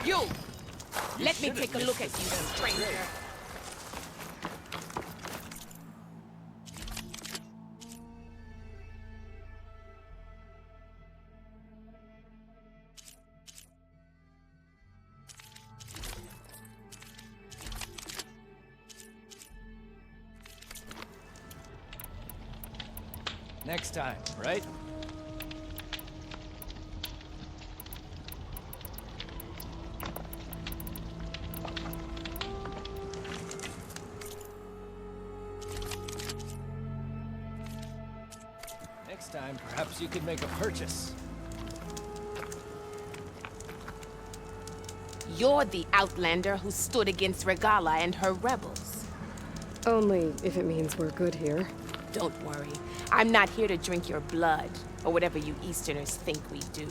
You! Let me take a look at you, stranger. Next time, right? Next time, perhaps you could make a purchase. You're the outlander who stood against Regala and her rebels. Only if it means we're good here. Don't worry. I'm not here to drink your blood, or whatever you Easterners think we do.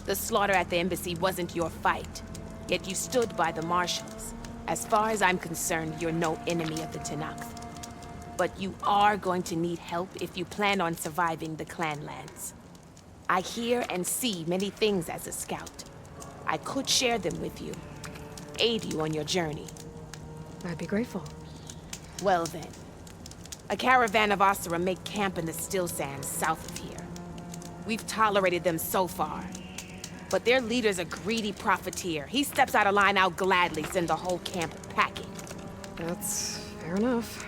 The slaughter at the embassy wasn't your fight, yet you stood by the marshals. As far as I'm concerned, you're no enemy of the Tanakh. But you are going to need help if you plan on surviving the clan lands. I hear and see many things as a scout. I could share them with you, aid you on your journey. I'd be grateful. Well then. A caravan of Asura make camp in the still sands south of here. We've tolerated them so far. But their leader's a greedy profiteer. He steps out of line, I'll gladly send the whole camp packing. That's fair enough.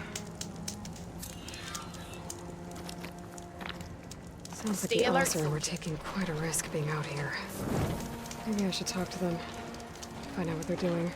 Sounds like the Asura were taking quite a risk being out here. Maybe I should talk to them. Find out what they're doing.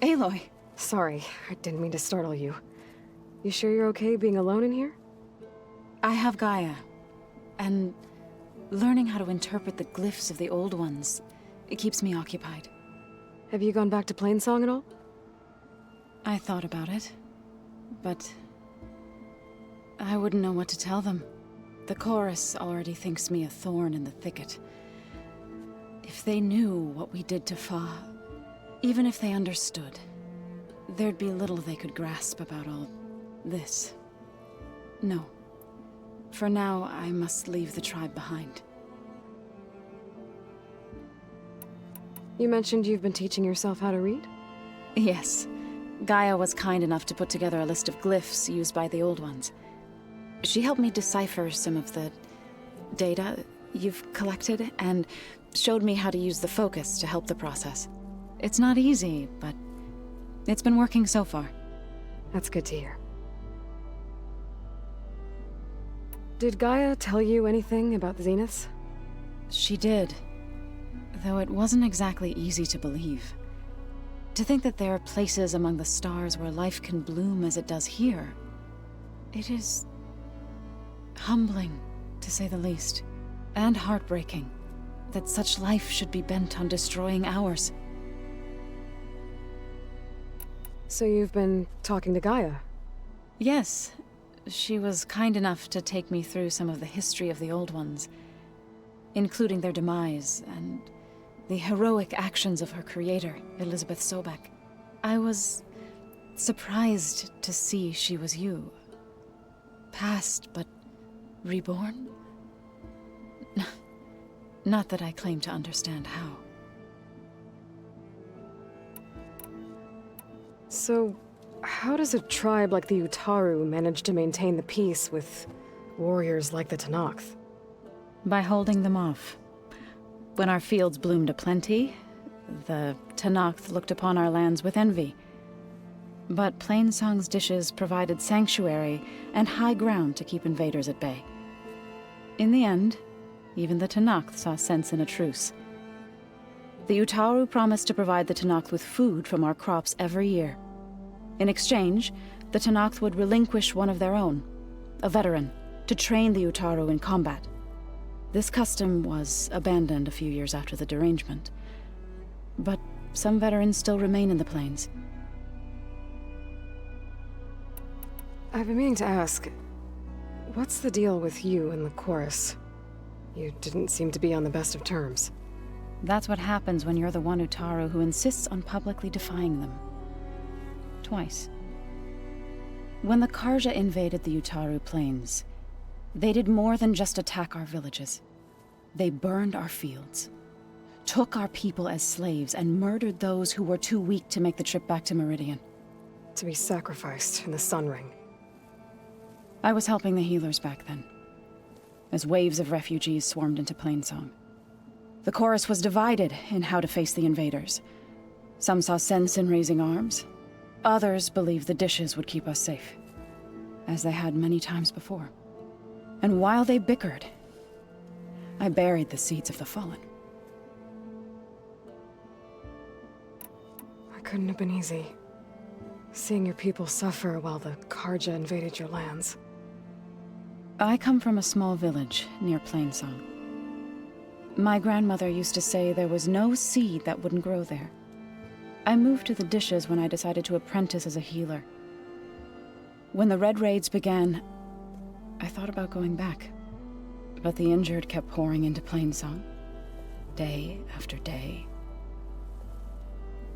Aloy. Sorry, I didn't mean to startle you. You sure you're okay being alone in here? I have Gaia, and learning how to interpret the glyphs of the old ones, it keeps me occupied. Have you gone back to Plainsong at all? I thought about it, but I wouldn't know what to tell them. The chorus already thinks me a thorn in the thicket. If they knew what we did to Fa, even if they understood, there'd be little they could grasp about all this. No. For now, I must leave the tribe behind. You mentioned you've been teaching yourself how to read? Yes. Gaia was kind enough to put together a list of glyphs used by the Old Ones. She helped me decipher some of the data you've collected and showed me how to use the focus to help the process. It's not easy, but it's been working so far. That's good to hear. Did Gaia tell you anything about the Zeniths? She did, though it wasn't exactly easy to believe. To think that there are places among the stars where life can bloom as it does here, it is humbling, to say the least, and heartbreaking that such life should be bent on destroying ours. So you've been talking to Gaia? Yes, she was kind enough to take me through some of the history of the Old Ones, including their demise and the heroic actions of her creator, Elizabeth Sobek. I was surprised to see she was you. Past, but reborn? Not that I claim to understand how. So, how does a tribe like the Utaru manage to maintain the peace with warriors like the Tenakth? By holding them off. When our fields bloomed aplenty, the Tenakth looked upon our lands with envy. But Plainsong's dishes provided sanctuary and high ground to keep invaders at bay. In the end, even the Tenakth saw sense in a truce. The Utaru promised to provide the Tenakth with food from our crops every year. In exchange, the Tenakth would relinquish one of their own, a veteran, to train the Utaru in combat. This custom was abandoned a few years after the derangement, but some veterans still remain in the plains. I've been meaning to ask, what's the deal with you and the chorus? You didn't seem to be on the best of terms. That's what happens when you're the one Utaru who insists on publicly defying them. Twice. When the Karja invaded the Utaru plains, they did more than just attack our villages. They burned our fields, took our people as slaves, and murdered those who were too weak to make the trip back to Meridian. To be sacrificed in the Sun Ring. I was helping the healers back then, as waves of refugees swarmed into Plainsong. The chorus was divided in how to face the invaders. Some saw sense in raising arms. Others believed the dishes would keep us safe, as they had many times before. And while they bickered, I buried the seeds of the fallen. It couldn't have been easy. Seeing your people suffer while the Karja invaded your lands. I come from a small village near Plainsong. My grandmother used to say there was no seed that wouldn't grow there. I moved to the dishes when I decided to apprentice as a healer. When the Red Raids began, I thought about going back. But the injured kept pouring into Plainsong, day after day.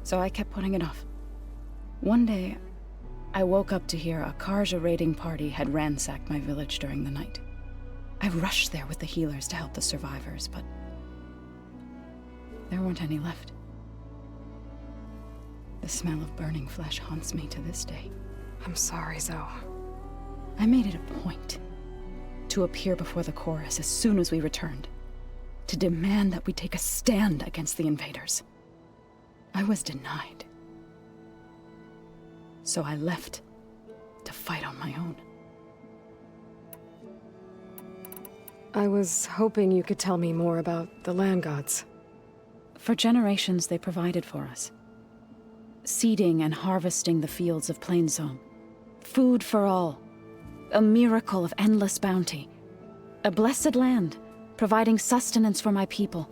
So I kept putting it off. One day, I woke up to hear a Karja raiding party had ransacked my village during the night. I rushed there with the healers to help the survivors, but there weren't any left. The smell of burning flesh haunts me to this day. I'm sorry, Zoe. I made it a point to appear before the chorus as soon as we returned, to demand that we take a stand against the invaders. I was denied. So I left to fight on my own. I was hoping you could tell me more about the land gods. For generations, they provided for us. Seeding and harvesting the fields of Plainsong. Food for all. A miracle of endless bounty. A blessed land, providing sustenance for my people.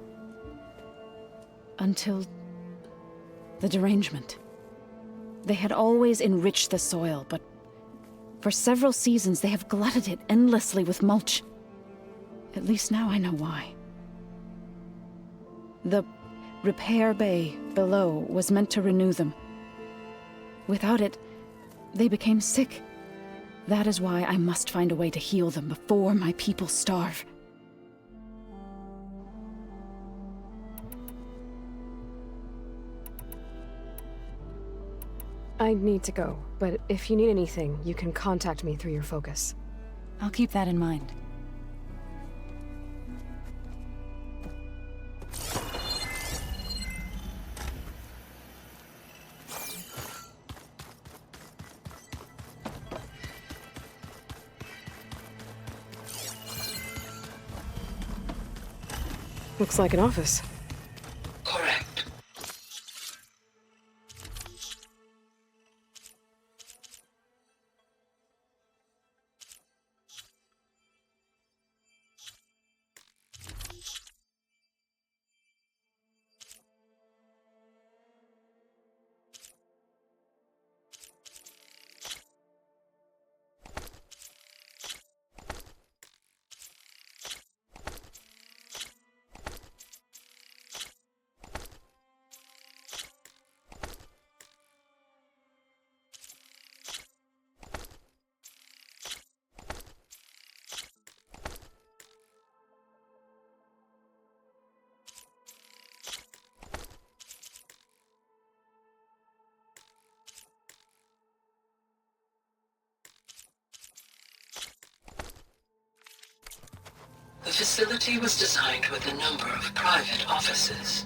Until the derangement. They had always enriched the soil, but for several seasons they have glutted it endlessly with mulch. At least now I know why. The repair bay below was meant to renew them. Without it, they became sick. That is why I must find a way to heal them before my people starve. I need to go, but if you need anything, you can contact me through your focus. I'll keep that in mind. Looks like an office. Correct. The facility was designed with a number of private offices.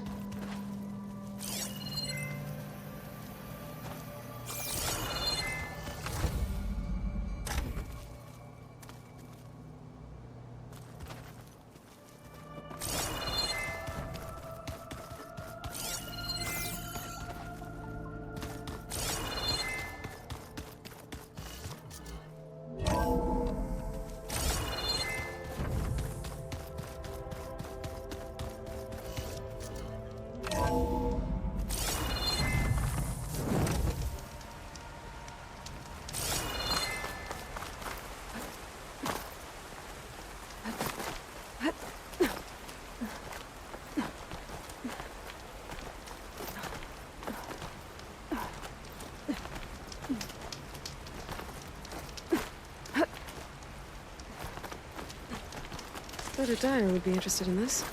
Thought a dyer would be interested in this.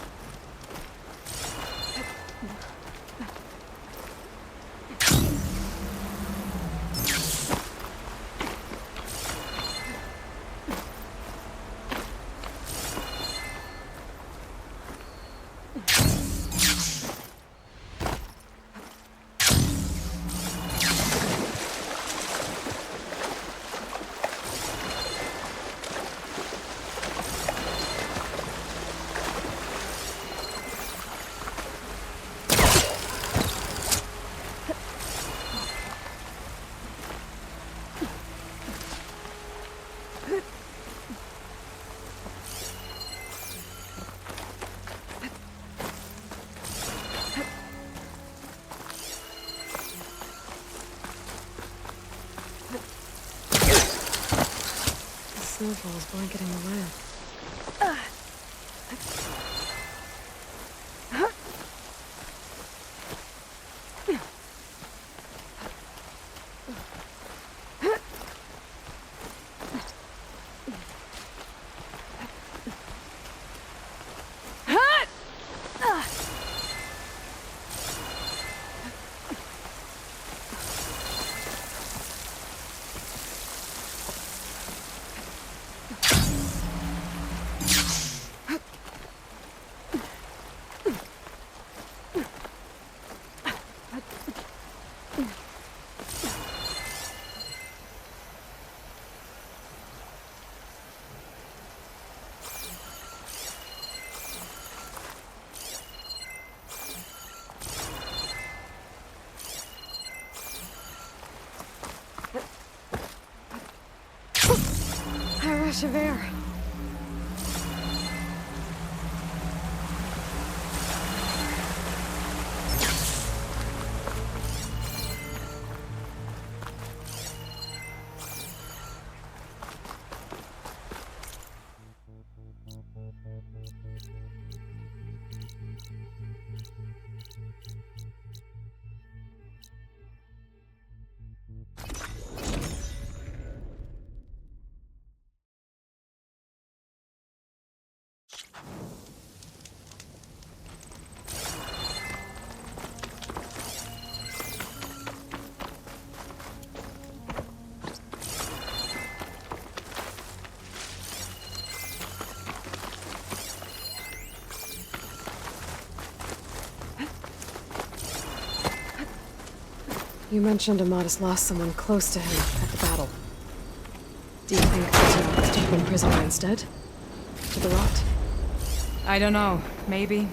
Snowfall is blanketing the land. A rush of air. You mentioned Amatis lost someone close to him at the battle. Do you think that he took him prisoner instead? To the rot? I don't know. Maybe.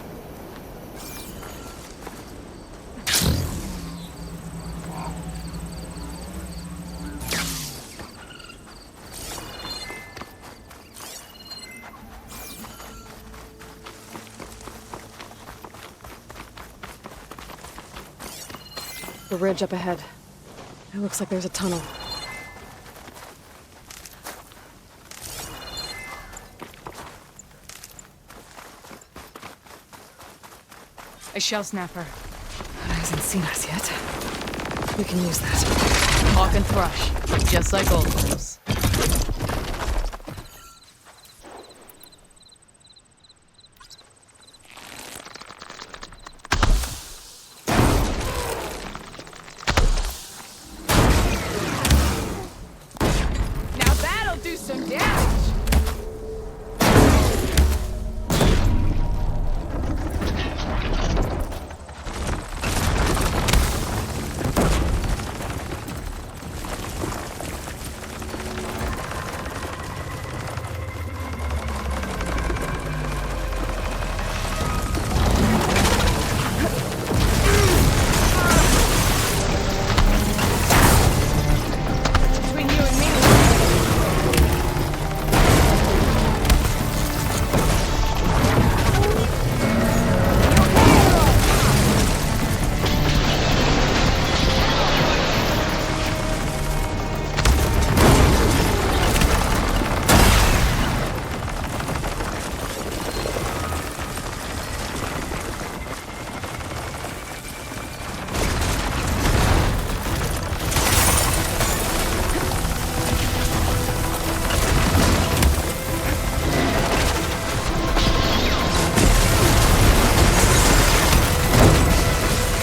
The ridge up ahead. It looks like there's a tunnel. A shell snapper. It hasn't seen us yet. We can use that. Hawk and thrush, just like old times. Now that'll do some damage! Between you and me,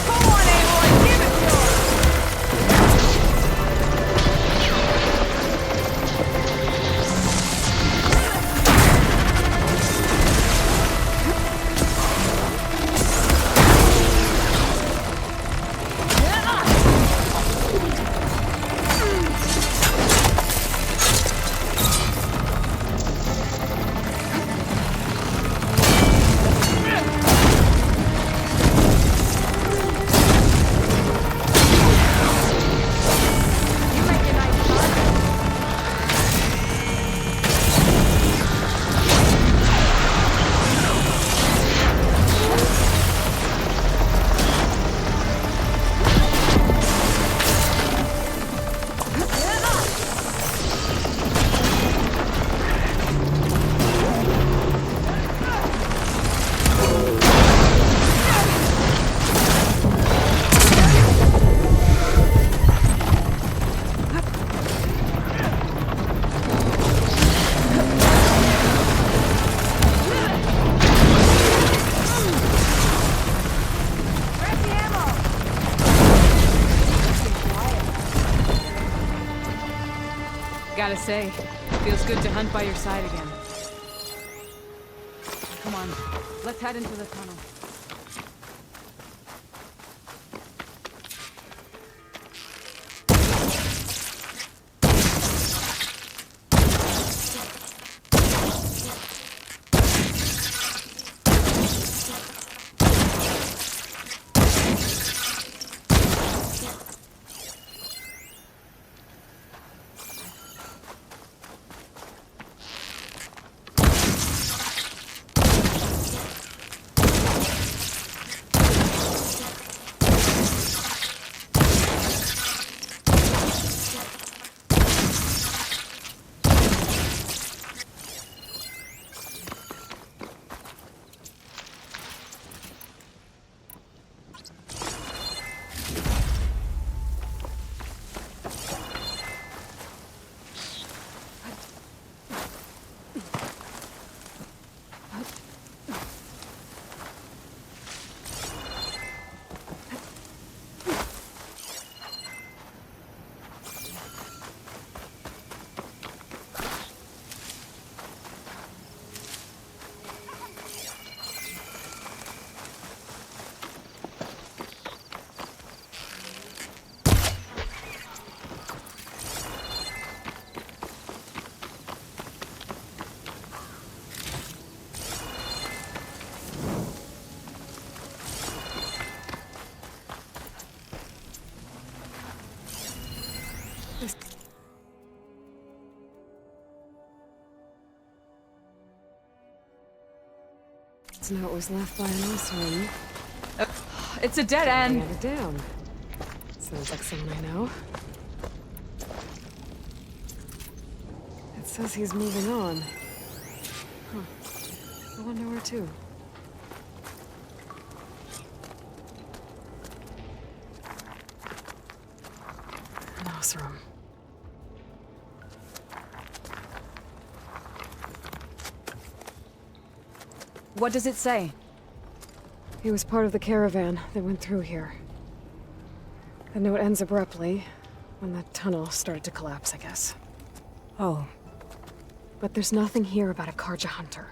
come on, Aloy, give it to her! You make a nice shot. Grab the ammo! Gotta say, feels good to hunt by your side again. Come on, let's head into the tunnel. It's how it was left by an Osram. It's a dead end. Nailed it down. Sounds like someone I know. It says he's moving on. Huh. I wonder where to. An Osram. What does it say? He was part of the caravan that went through here. The note ends abruptly, when the tunnel started to collapse, I guess. Oh. But there's nothing here about a Karja hunter.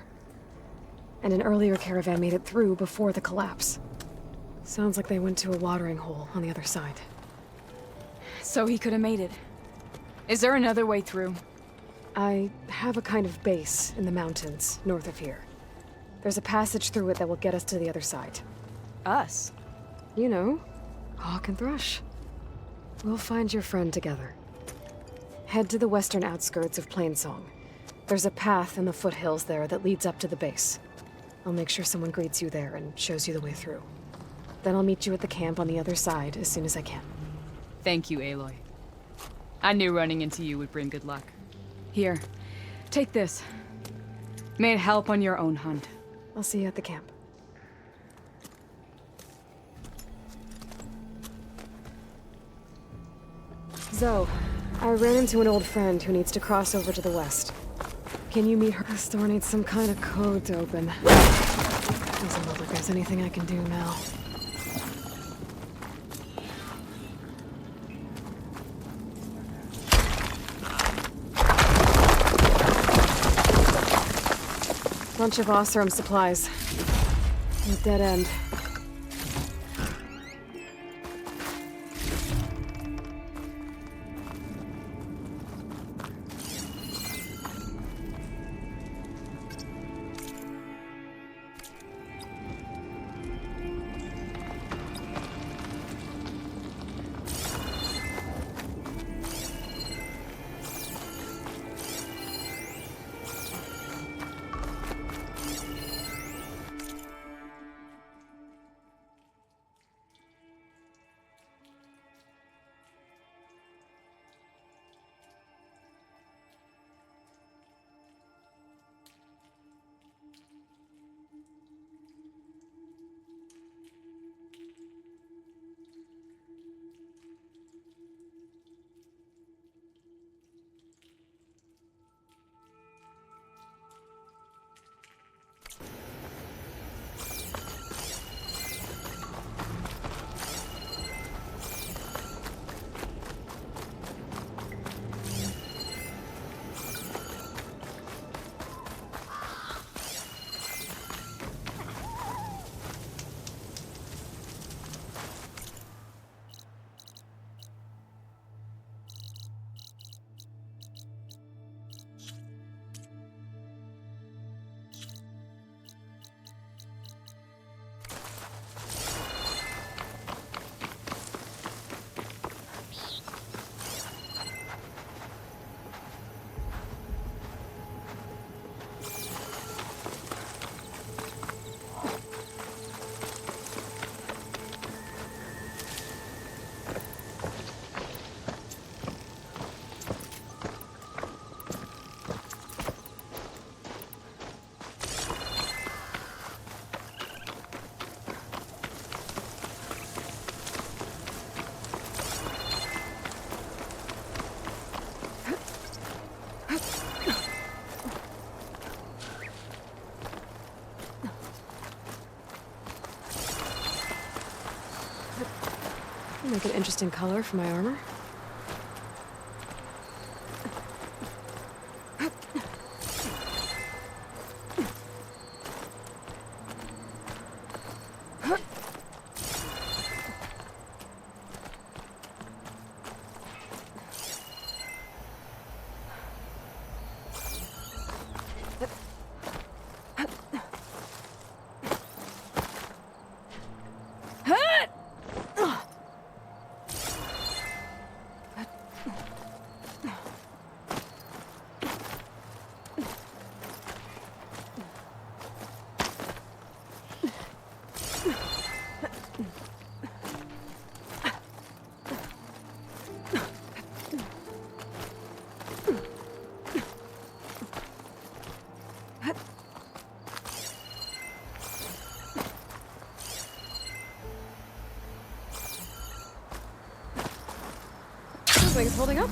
And an earlier caravan made it through before the collapse. Sounds like they went to a watering hole on the other side. So he could have made it. Is there another way through? I have a kind of base in the mountains, north of here. There's a passage through it that will get us to the other side. Us? You know, Hawk and Thrush. We'll find your friend together. Head to the western outskirts of Plainsong. There's a path in the foothills there that leads up to the base. I'll make sure someone greets you there and shows you the way through. Then I'll meet you at the camp on the other side as soon as I can. Thank you, Aloy. I knew running into you would bring good luck. Here, take this. May it help on your own hunt. I'll see you at the camp. Zoe, I ran into an old friend who needs to cross over to the west. Can you meet her? This door needs some kind of code to open. Doesn't look like there's anything I can do now. Bunch of Osram supplies. A dead end. Make an interesting color for my armor. things holding up?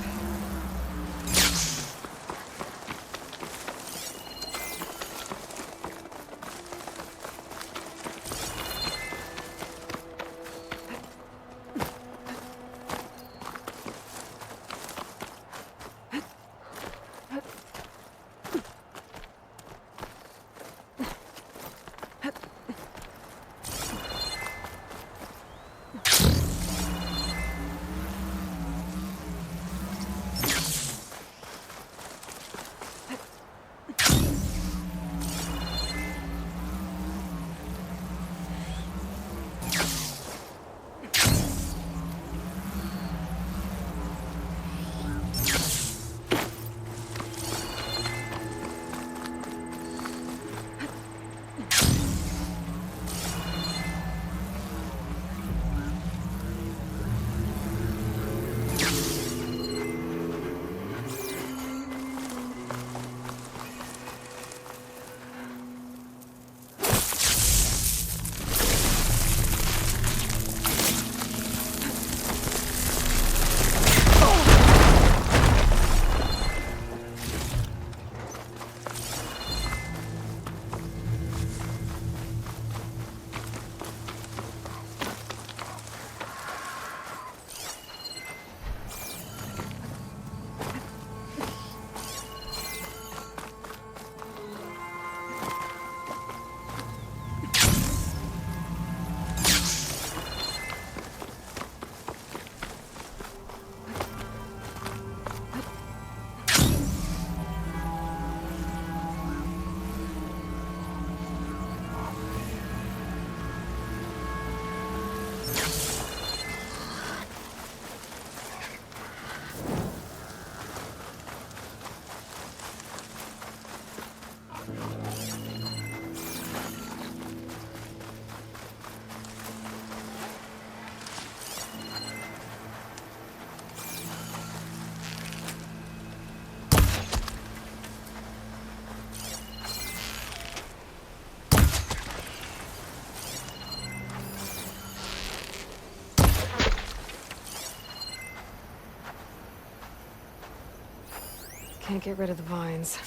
Can't get rid of the vines.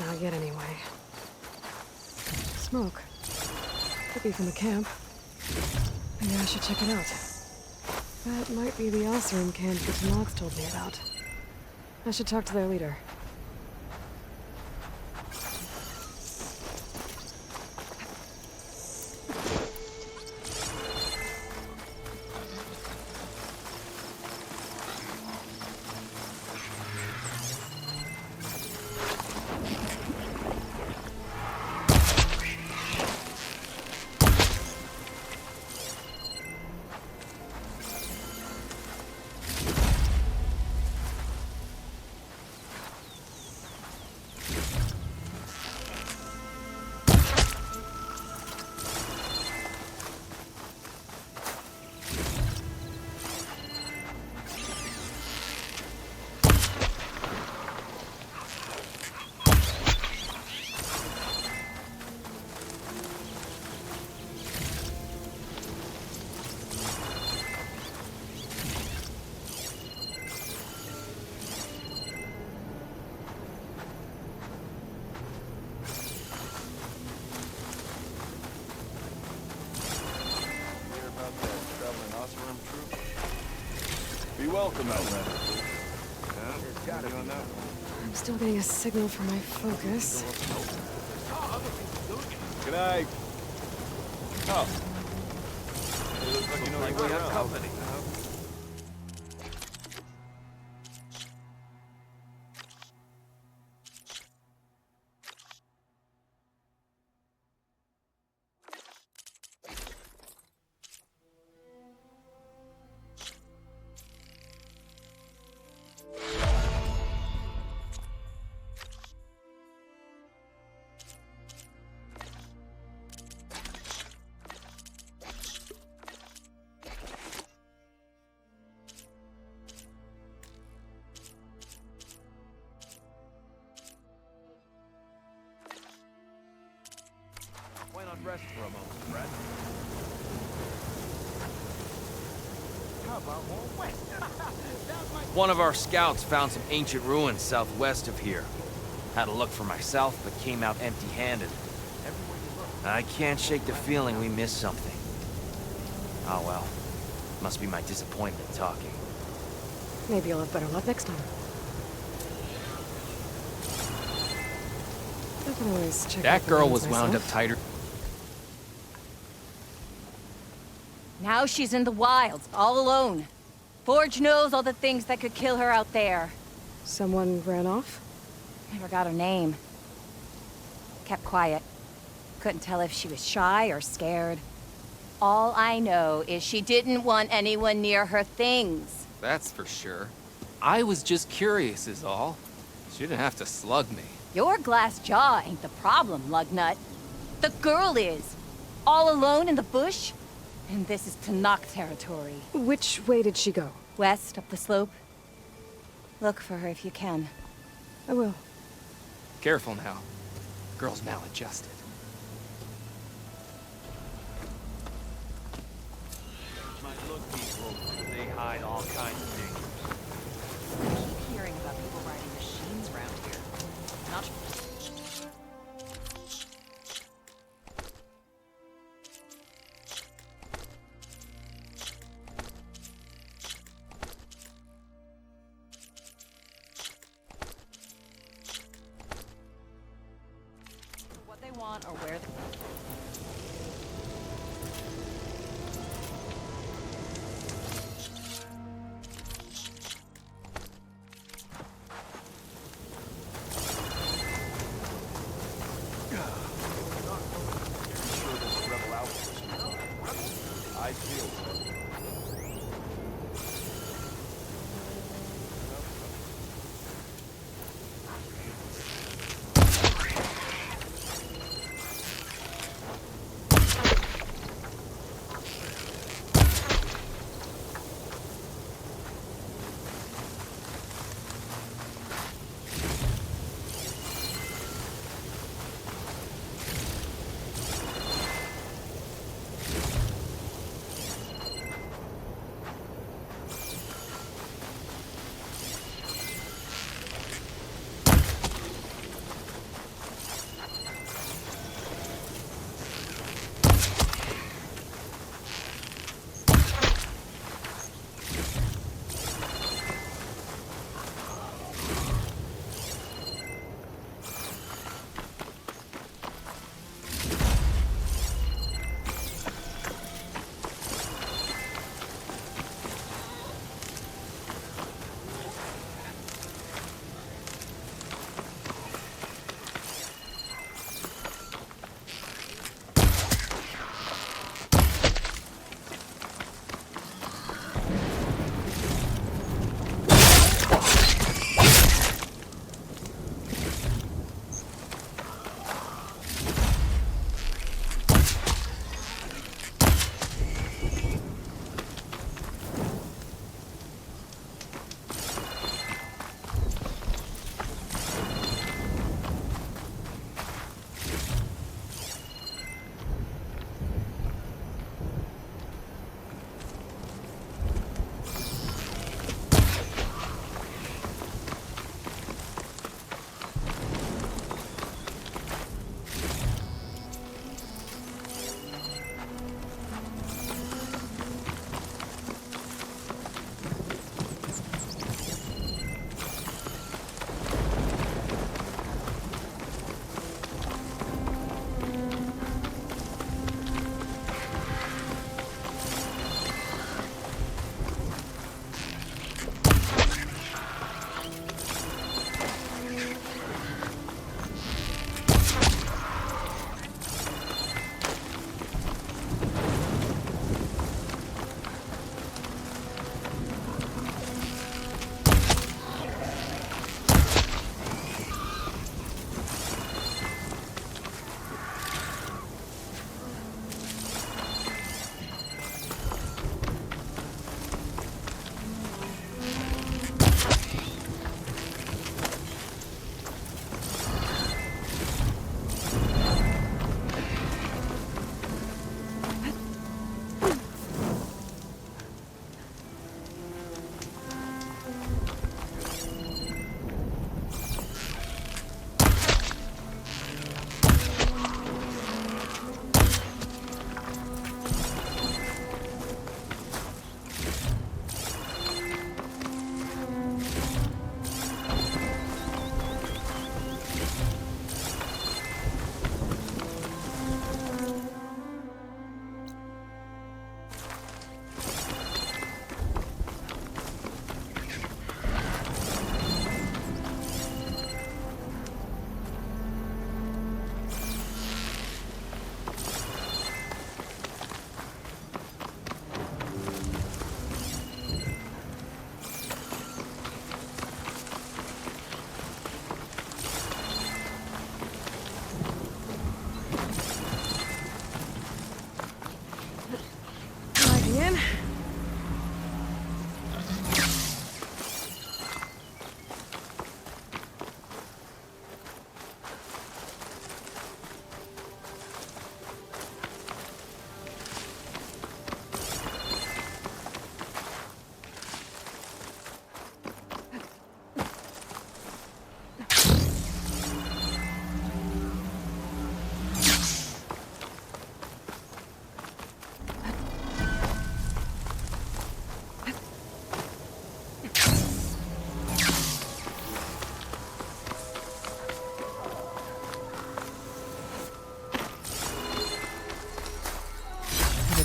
Not yet, anyway. Smoke. Could be from the camp. Maybe I should check it out. That might be the Alcerim camp that Nox told me about. I should talk to their leader. Be welcome, Outlander. Yeah, got it on that. I'm still getting a signal from my focus. Good night. Oh. It looks like you know we have company. Why not rest for a moment, friend? One of our scouts found some ancient ruins southwest of here. Had a look for myself, but came out empty-handed. I can't shake the feeling we missed something. Oh well. Must be my disappointment talking. Maybe you'll have better luck next time. I can always check out That the girl ruins was wound up myself. tighter. Now she's in the wilds, all alone. Forge knows all the things that could kill her out there. Someone ran off? Never got her name. Kept quiet. Couldn't tell if she was shy or scared. All I know is she didn't want anyone near her things. That's for sure. I was just curious is all. She didn't have to slug me. Your glass jaw ain't the problem, lugnut. The girl is. All alone in the bush. And this is Tanakh territory. Which way did she go? West, up the slope. Look for her if you can. I will. Careful now. Girl's maladjusted. Might look peaceful, but they hide all kinds of things. I keep hearing about people riding machines around here. Not What they want or where they... I feel so.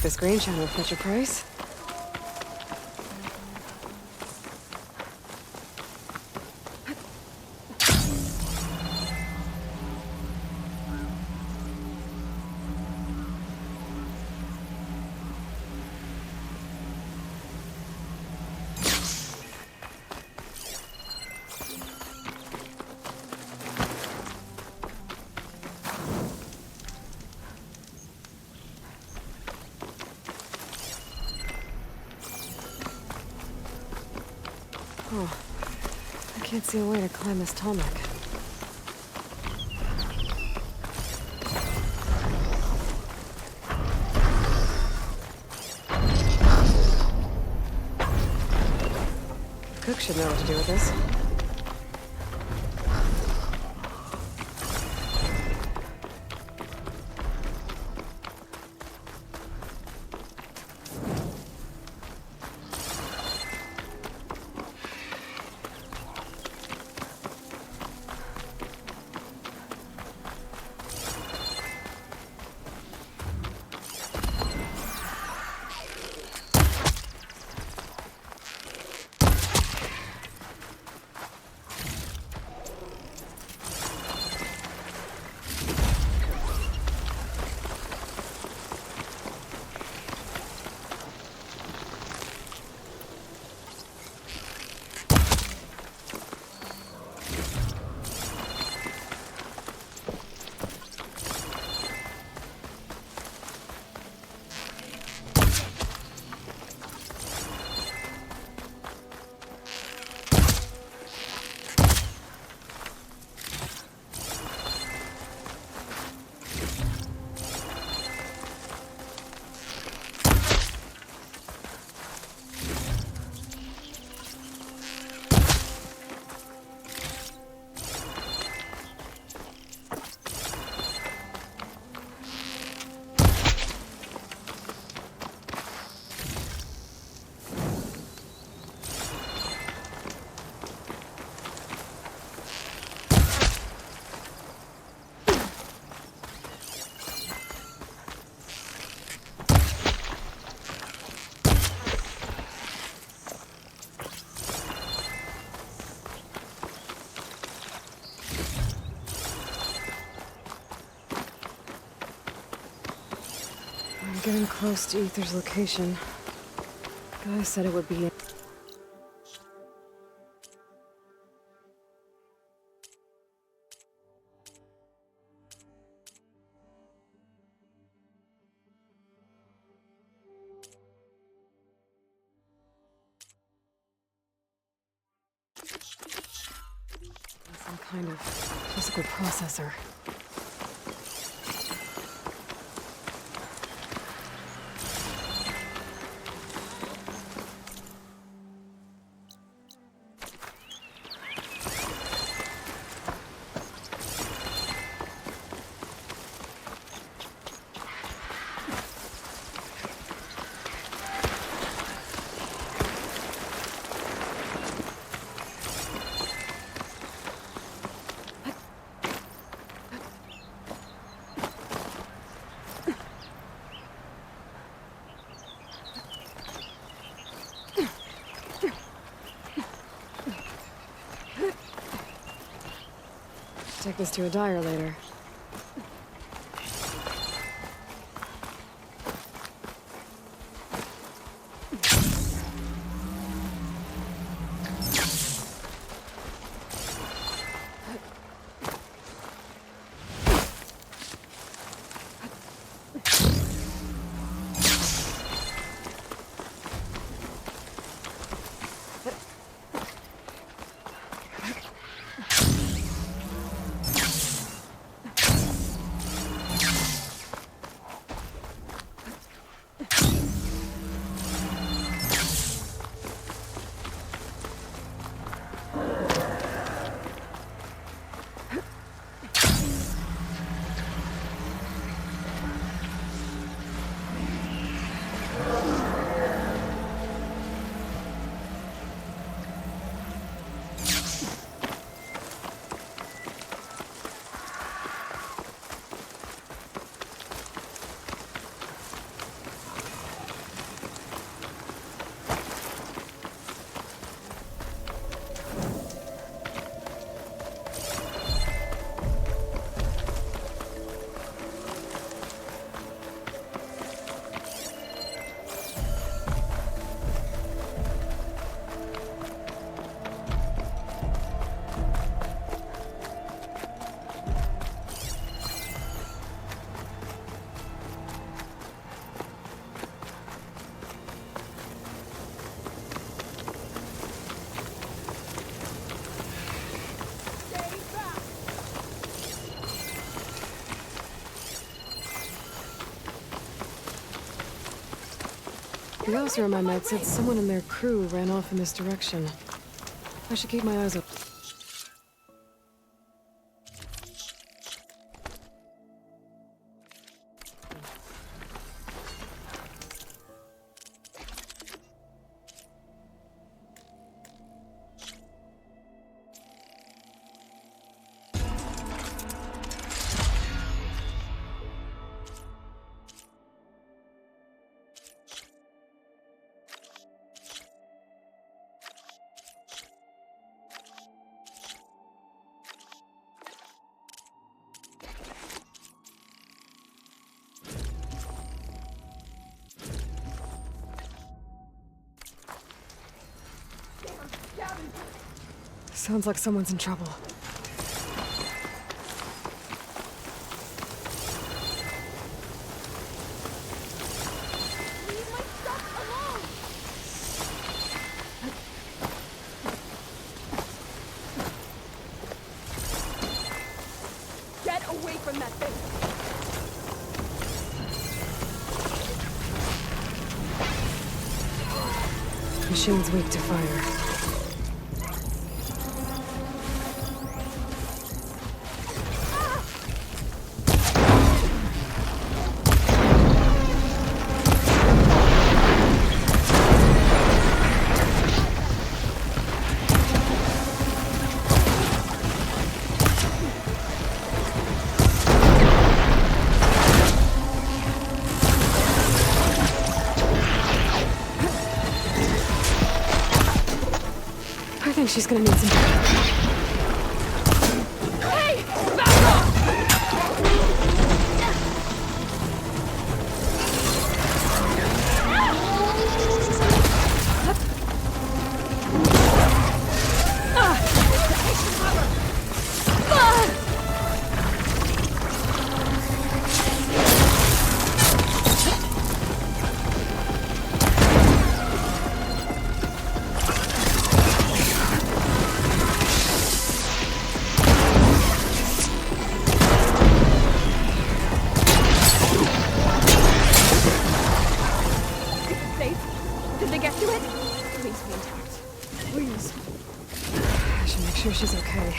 like this green shine will fetch a price. Oh, I can't see a way to climb this tall neck. Cook should know what to do with this. I'm getting close to Ether's location. Guy said it would be in. Some kind of physical processor. Take this to a dyer later. The officer I met said someone in their crew ran off in this direction. I should keep my eyes open. Sounds like someone's in trouble. Get away from that thing! Machine's weak to fire. I think she's gonna need some help. Hey! Back off! Did they get to it? Please be intact. Please. I should make sure she's okay.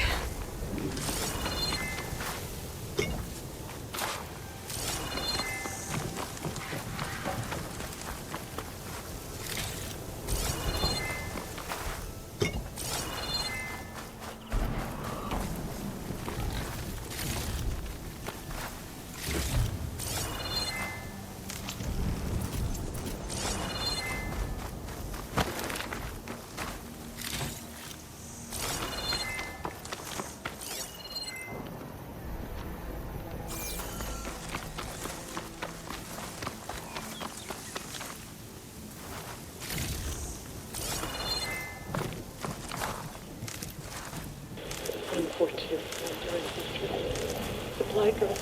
Supply drop.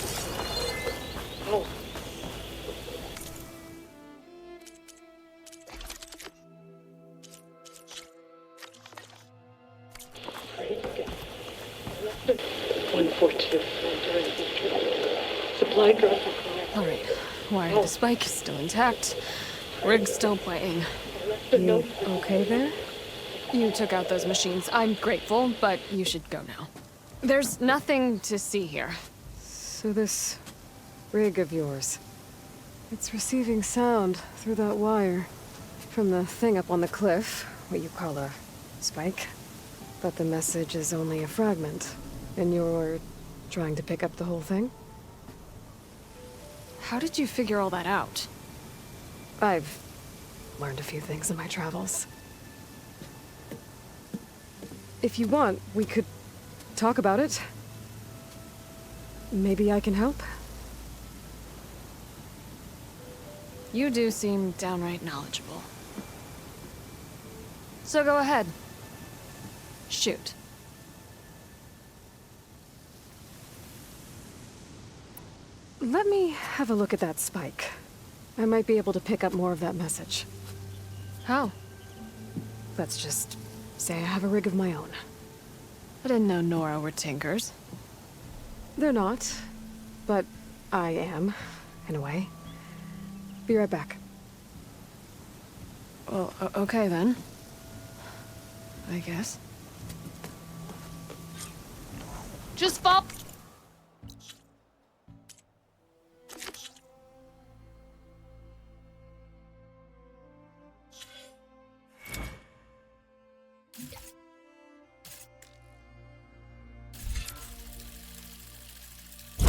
Oh. Supply drop. All right. Wire to spike is still intact. Rig's still playing. You okay there? You took out those machines. I'm grateful, but you should go now. There's nothing to see here. So this rig of yours, it's receiving sound through that wire from the thing up on the cliff, what you call a spike. But the message is only a fragment, and you're trying to pick up the whole thing? How did you figure all that out? I've learned a few things in my travels. If you want, we could talk about it. Maybe I can help? You do seem downright knowledgeable. So go ahead. Shoot. Let me have a look at that spike. I might be able to pick up more of that message. How? Let's just say I have a rig of my own. I didn't know Nora were tinkers. They're not, but I am, in a way. Be right back. Well, okay then. I guess. Just fall. The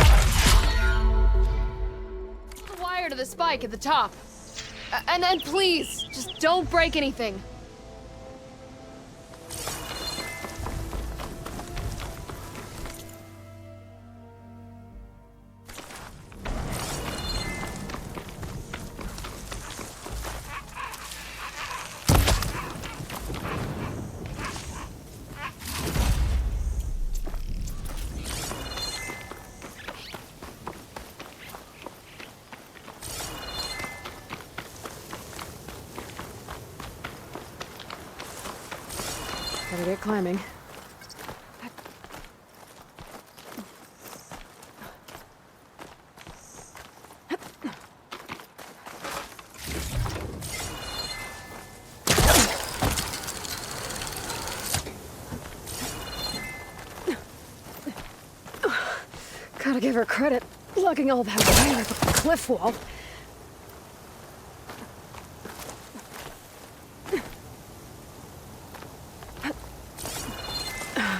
wire to the spike at the top. And then please, just don't break anything. Better get climbing. Gotta give her credit, lugging all that wire up the cliff wall.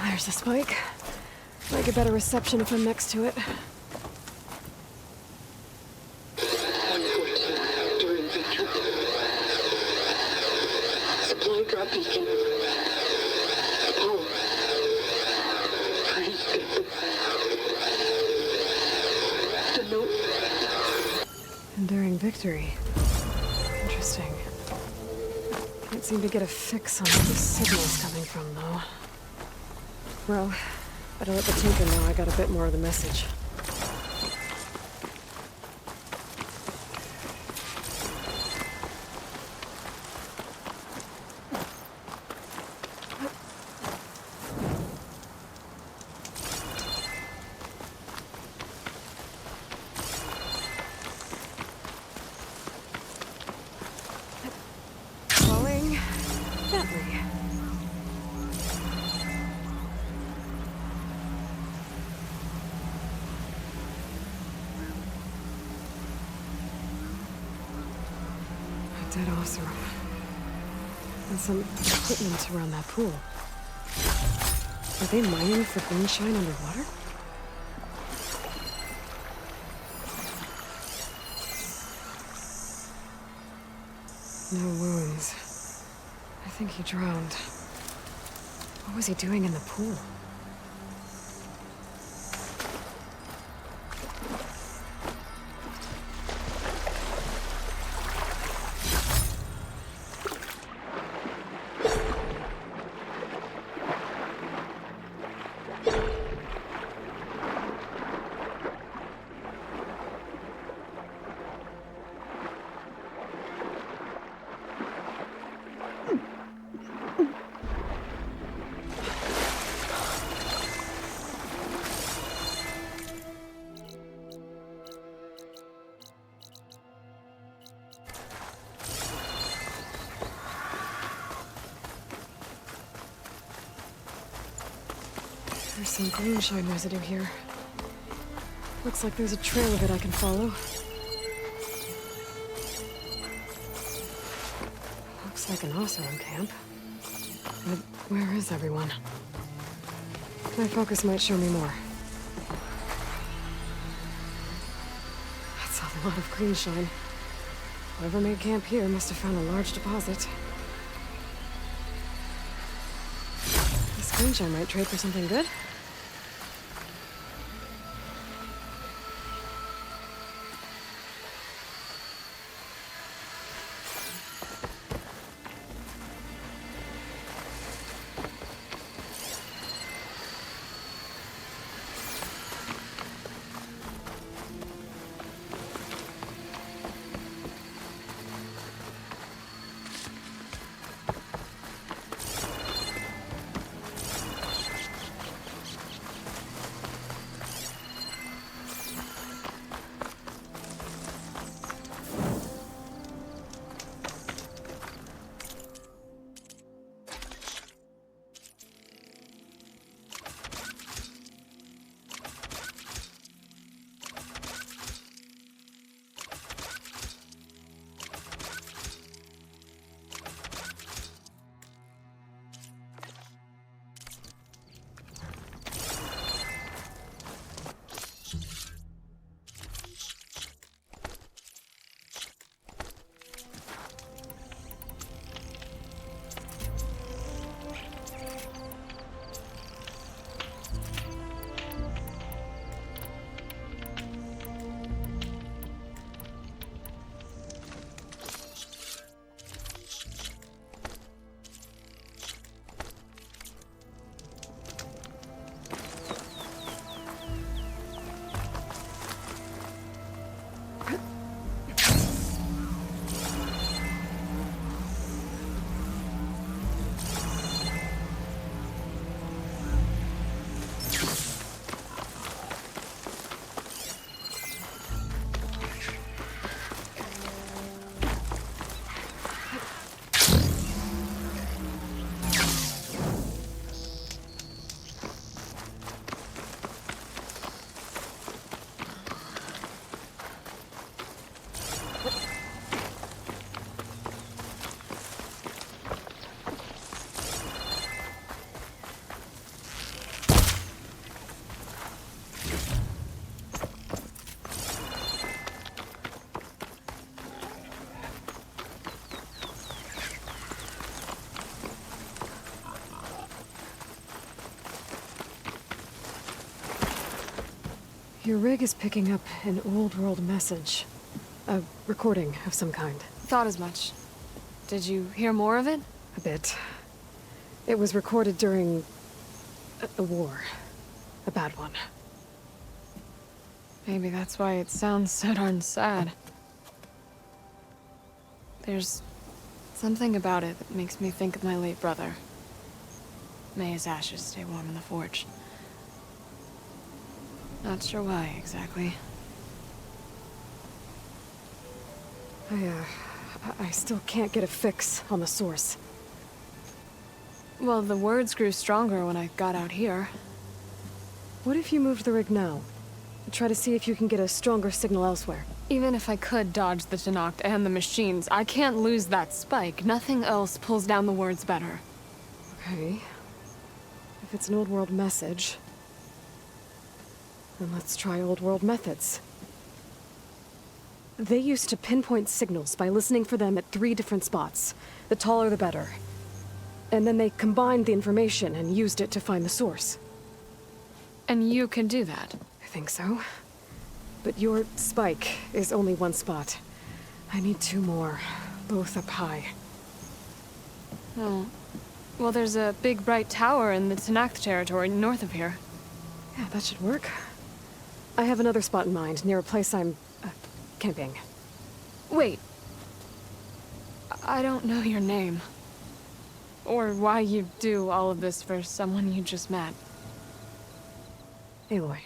There's the spike. Might get better reception if I'm next to it. 114 during victory. Supply drop beacon. Oh. Please get the note. Enduring victory. Interesting. Can't seem to get a fix on where the signal's coming from, though. Well, better let the tinker know I got a bit more of the message. Falling gently. Dead Oseram. And some equipment around that pool. Are they mining for greenshine underwater? No wounds. I think he drowned. What was he doing in the pool? There's some greenshine residue here. Looks like there's a trail of it I can follow. Looks like an Oseram camp. But where is everyone? My focus might show me more. That's a lot of greenshine. Whoever made camp here must have found a large deposit. This greenshine might trade for something good. Your rig is picking up an old world message. A recording of some kind. Thought as much. Did you hear more of it? A bit. It was recorded during a war. A bad one. Maybe that's why it sounds so darn sad. There's something about it that makes me think of my late brother. May his ashes stay warm in the forge. Not sure why, exactly. I still can't get a fix on the source. Well, the words grew stronger when I got out here. What if you moved the rig now? Try to see if you can get a stronger signal elsewhere. Even if I could dodge the Tenakth and the machines, I can't lose that spike. Nothing else pulls down the words better. Okay. If it's an old world message, then let's try old world methods. They used to pinpoint signals by listening for them at 3 different spots. The taller the better. And then they combined the information and used it to find the source. And you can do that. I think so. But your spike is only 1 spot. I need 2 more, both up high. Oh. Well, there's a big bright tower in the Tenakth territory north of here. Yeah, that should work. I have another spot in mind, near a place I'm camping. Wait. I don't know your name. Or why you do all of this for someone you just met. Aloy.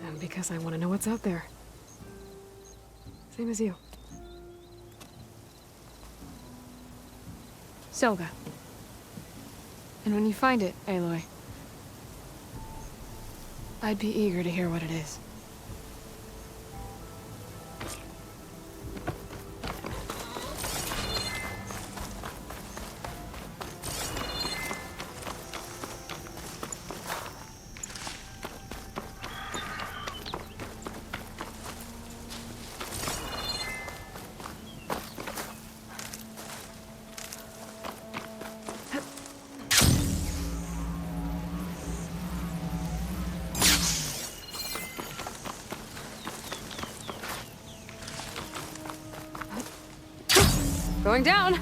And because I want to know what's out there. Same as you. Selga. And when you find it, Aloy, I'd be eager to hear what it is. Going down!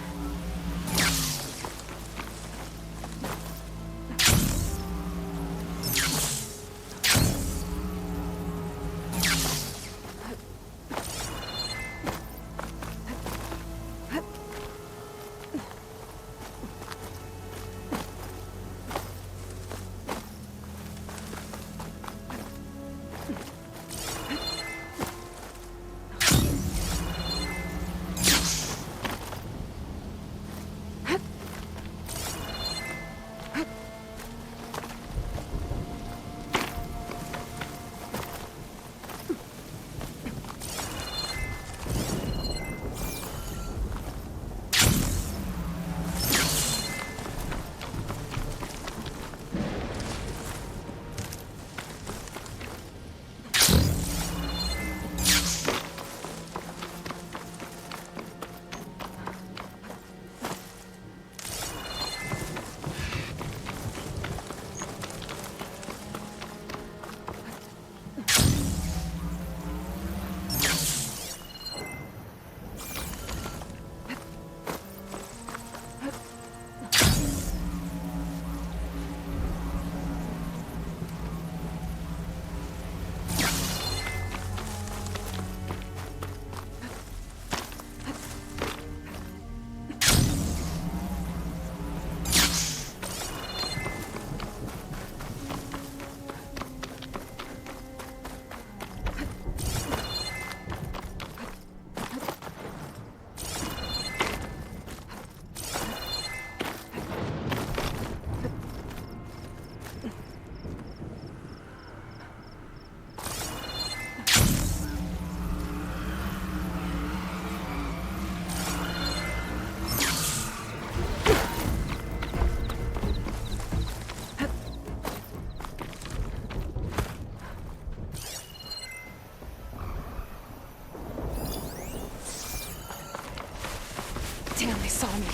Damn, they saw me.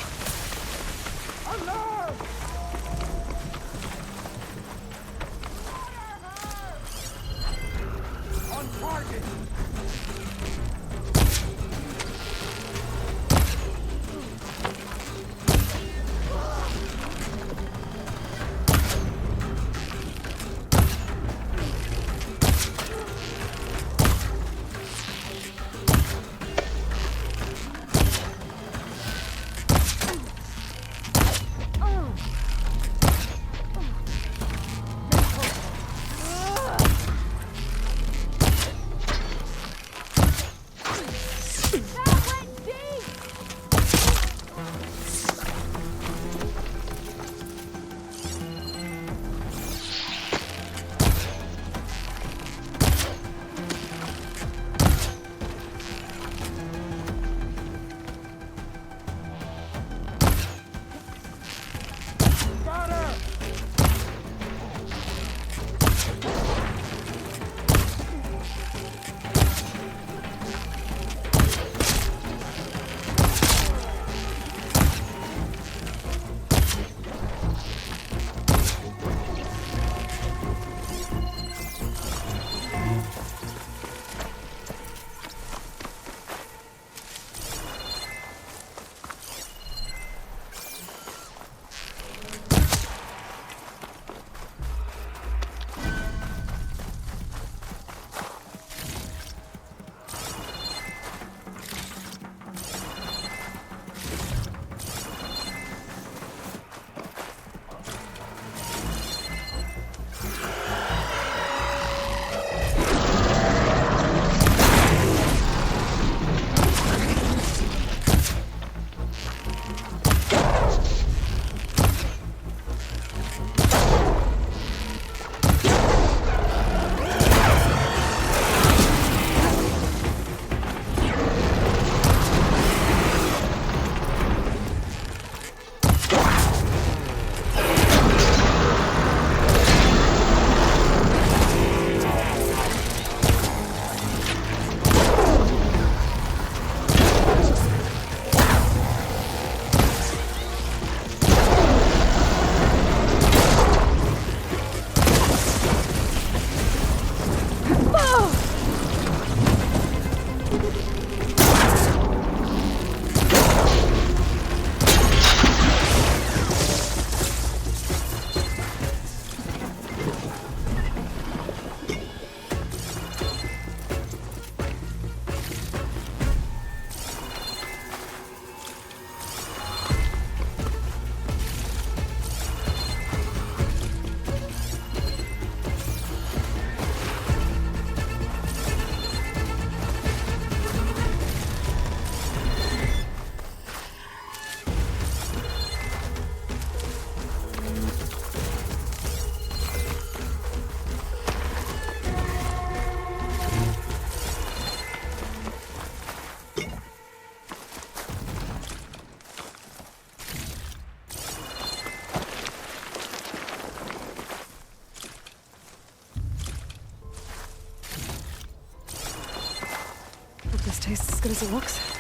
good as it looks.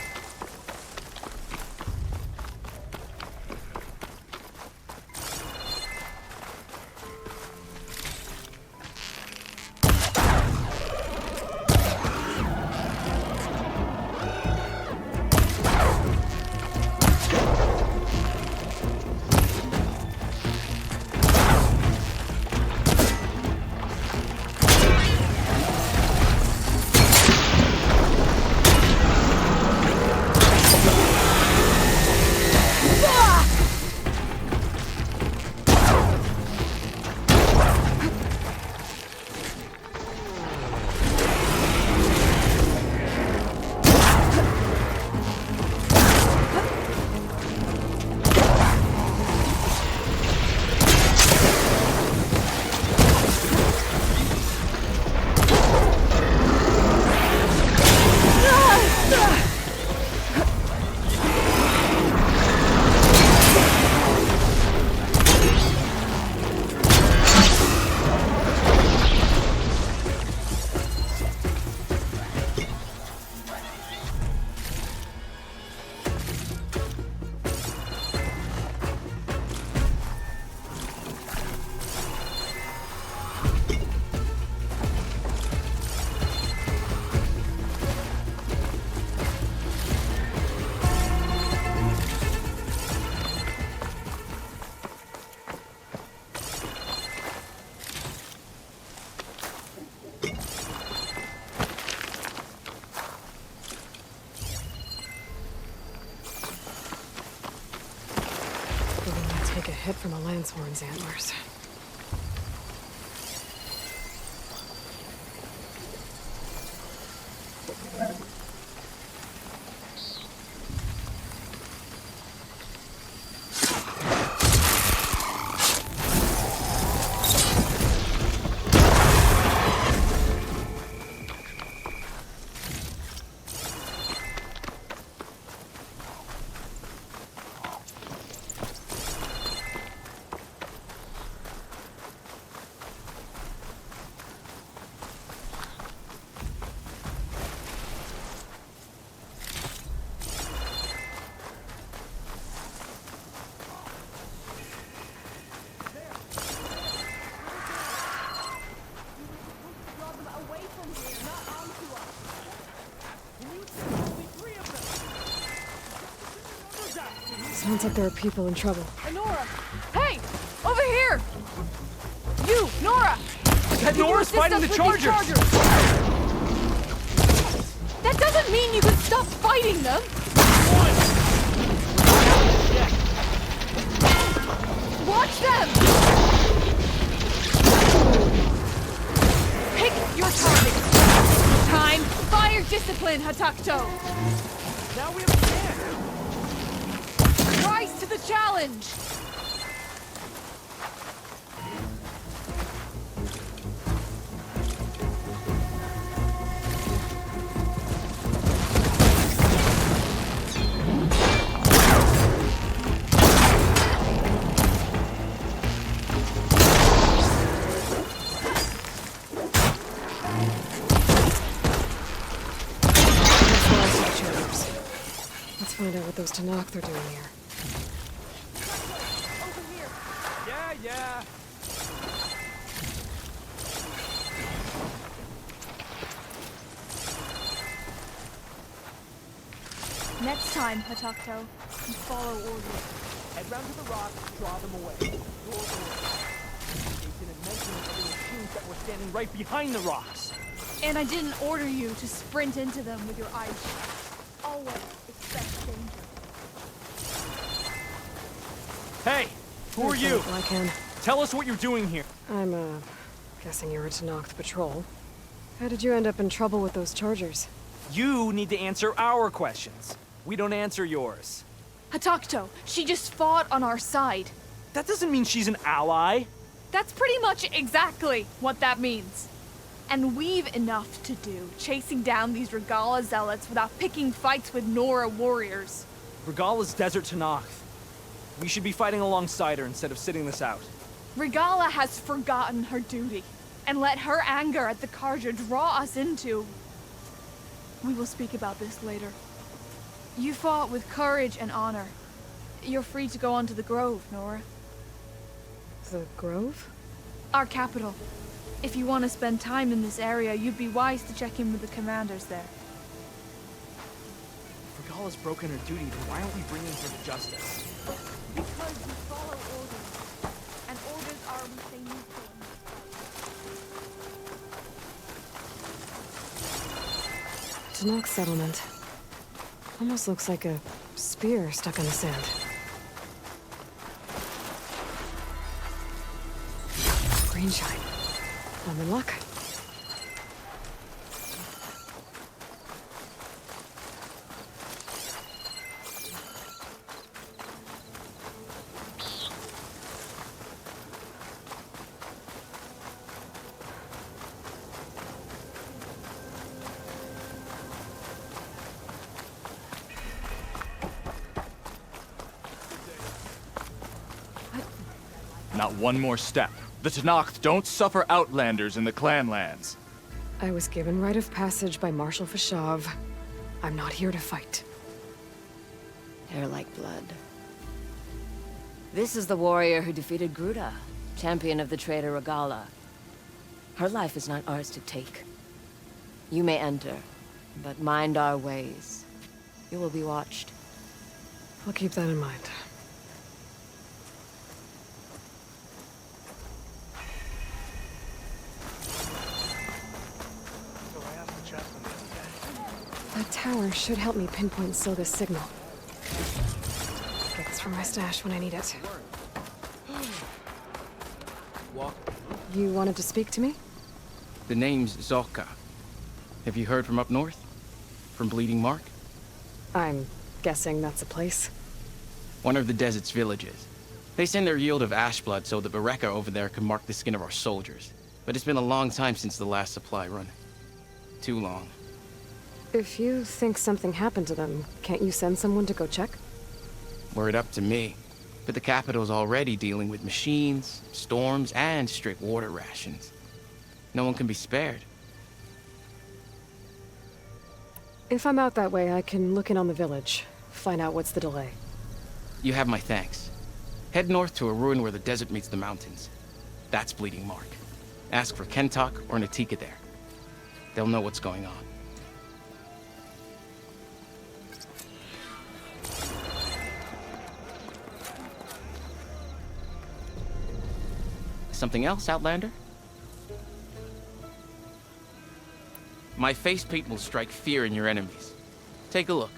Take a hit from a Lancehorn's antlers. Sounds like there are people in trouble. Nora! Hey! Over here! You, Nora! Nora's fighting the Chargers! That doesn't mean you can stop fighting them! Watch them! Pick your target! Time, fire discipline, Hatakto! Now we have a chance! Rise to the challenge! Let's find out what those Tanakh are doing here. Yeah. Next time, Hatakto, you follow orders. Head round to the rock, draw them away. Your orders. They didn't mention the machines that were standing right behind the rocks. And I didn't order you to sprint into them with your eyes shut. Always expect danger. Hey, who are you? I can. Tell us what you're doing here. I'm, guessing you're a Tanakh patrol. How did you end up in trouble with those Chargers? You need to answer our questions. We don't answer yours. Hatakto, she just fought on our side. That doesn't mean she's an ally. That's pretty much exactly what that means. And we've enough to do, chasing down these Regala zealots without picking fights with Nora warriors. Regala's desert Tanakh. We should be fighting alongside her instead of sitting this out. Regala has forgotten her duty, and let her anger at the Karja draw us into... We will speak about this later. You fought with courage and honor. You're free to go on to the Grove, Nora. The Grove? Our capital. If you want to spend time in this area, you'd be wise to check in with the commanders there. If Regala's broken her duty, then why aren't we bringing her to justice? Because we follow orders. And orders are we stay neutral in this fight. Tanakh settlement. Almost looks like a spear stuck in the sand. Green shine. I'm in luck. Not one more step. The Tanakh don't suffer outlanders in the clanlands. I was given rite of passage by Marshal Fashav. I'm not here to fight. Hair like blood. This is the warrior who defeated Gruda, champion of the traitor Regala. Her life is not ours to take. You may enter, but mind our ways. You will be watched. I'll keep that in mind. That tower should help me pinpoint Silga's signal. Get this from my stash when I need it. You wanted to speak to me? The name's Zolka. Have you heard from up north? From Bleeding Mark? I'm guessing that's a place. One of the desert's villages. They send their yield of ash blood so the beberapa over there can mark the skin of our soldiers. But it's been a long time since the last supply run. Too long. If you think something happened to them, can't you send someone to go check? Were it up to me. But the capital's already dealing with machines, storms, and strict water rations. No one can be spared. If I'm out that way, I can look in on the village. Find out what's the delay. You have my thanks. Head north to a ruin where the desert meets the mountains. That's Bleeding Mark. Ask for Kentok or Natika there. They'll know what's going on. Something else, Outlander? My face paint will strike fear in your enemies. Take a look.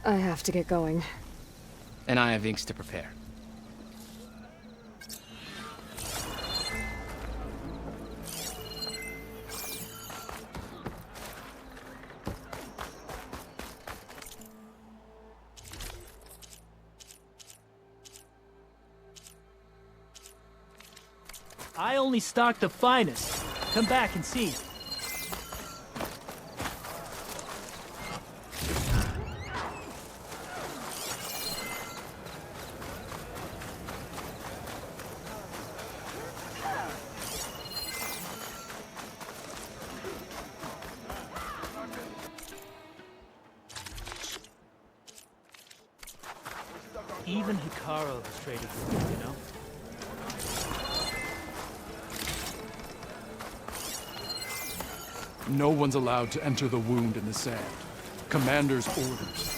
I have to get going. And I have inks to prepare. I only stock the finest. Come back and see. Even Hekarro has traded with me, you know? No one's allowed to enter the wound in the sand. Commander's orders.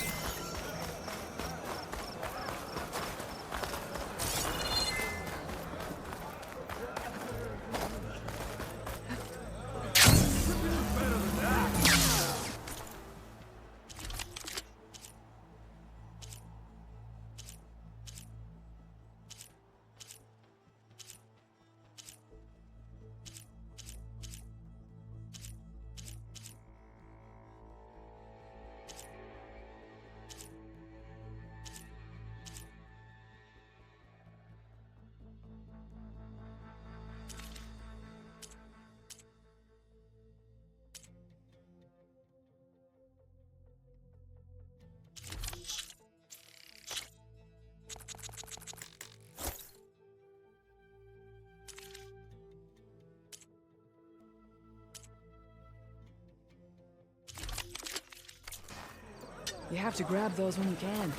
You have to grab those when you can.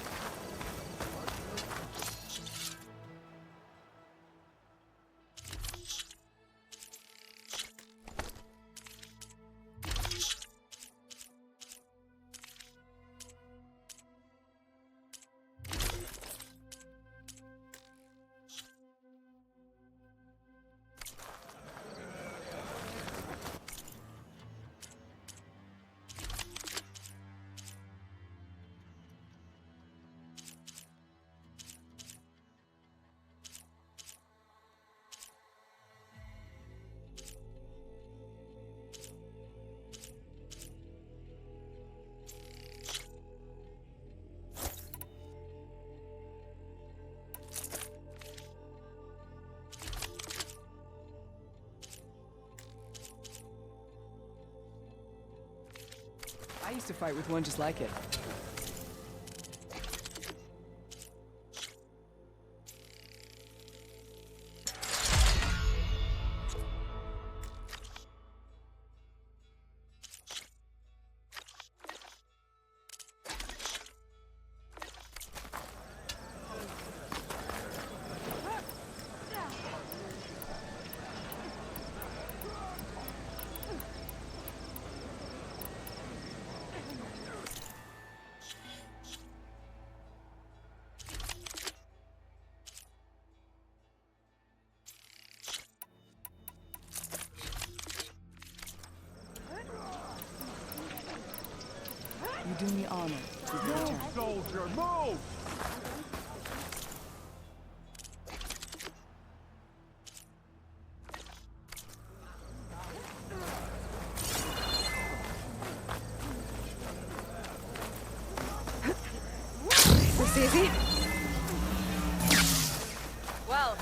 I used to fight with one just like it. You do me honor. Move, soldier, move! This easy? Well,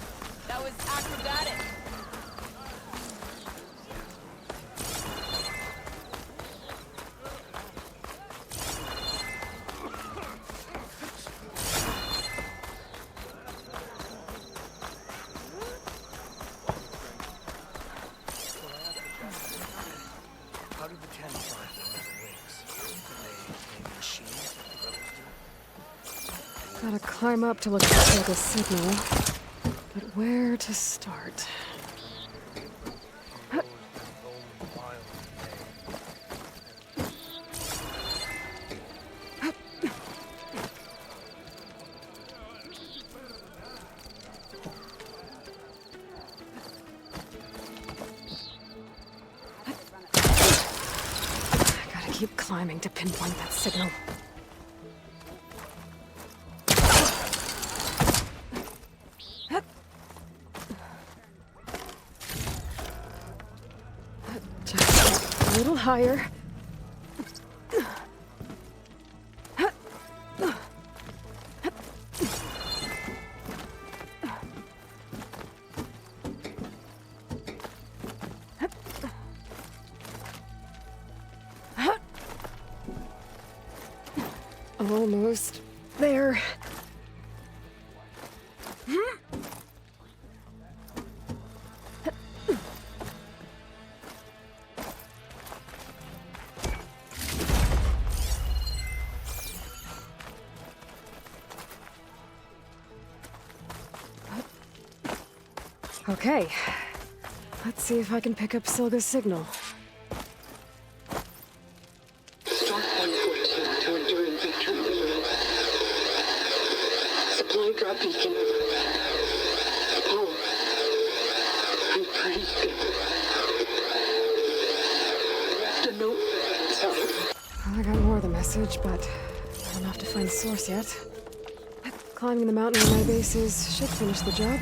that was acrobatic. How did the TANPA fly from their wings? They machines like the rebels do? Gotta climb up to look for the signal. But where to start? Gotta keep climbing to pinpoint that signal. Just a little higher. Almost there. Okay. Let's see if I can pick up Silga's signal. Start 114 to endure victory. Supply drop beacon. Paul, I praise God. The note. Well, I got more of the message, but not enough to find the source yet. Climbing the mountain where my base is should finish the job.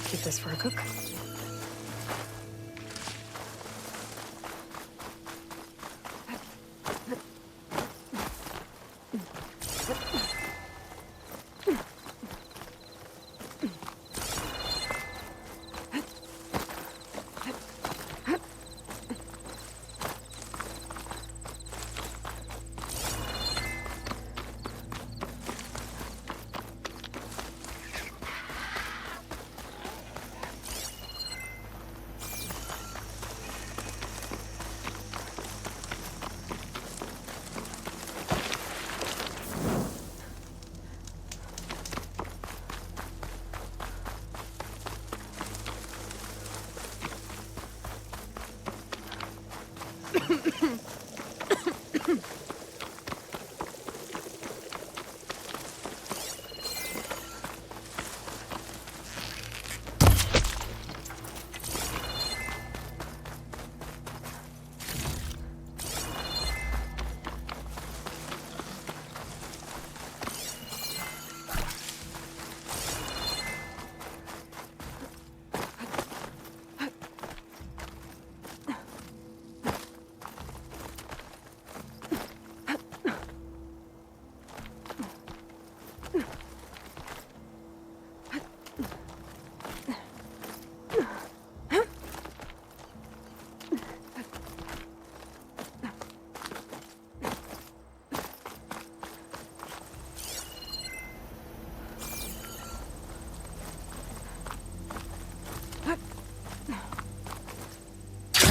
Keep this for a cook.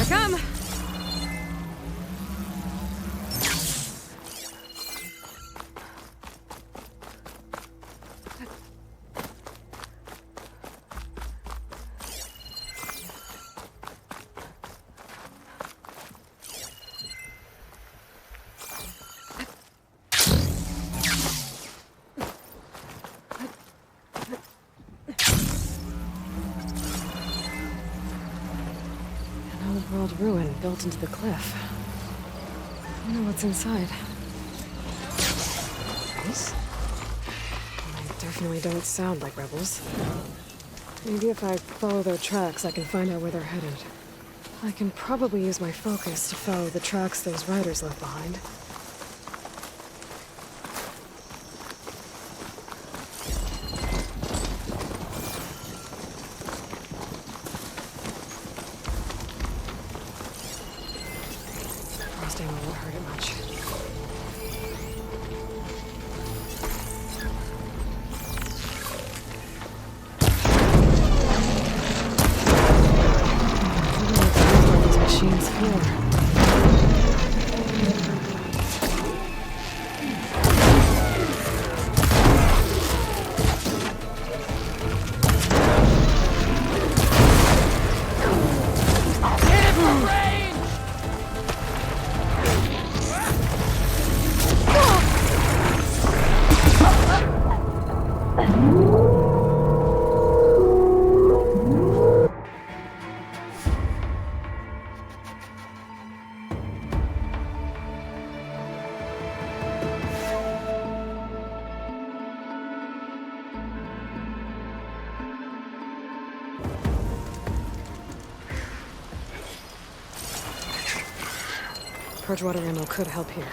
Come. Old ruin built into the cliff. I wonder what's inside. Rebels? They definitely don't sound like rebels. Maybe if I follow their tracks, I can find out where they're headed. I can probably use my focus to follow the tracks those riders left behind. Frosting won't hurt it much. These machines here. Purge water ammo could help here.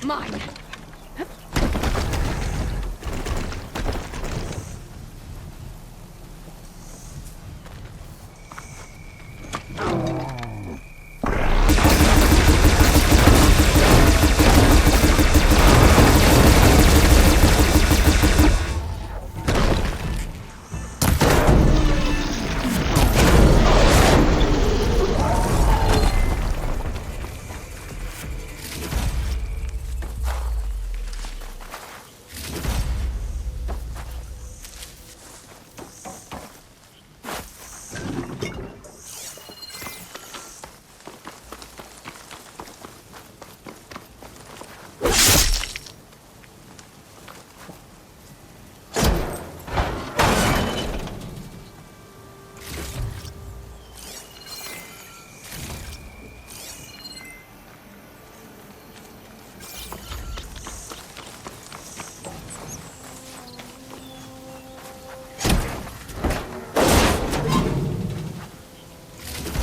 Mine.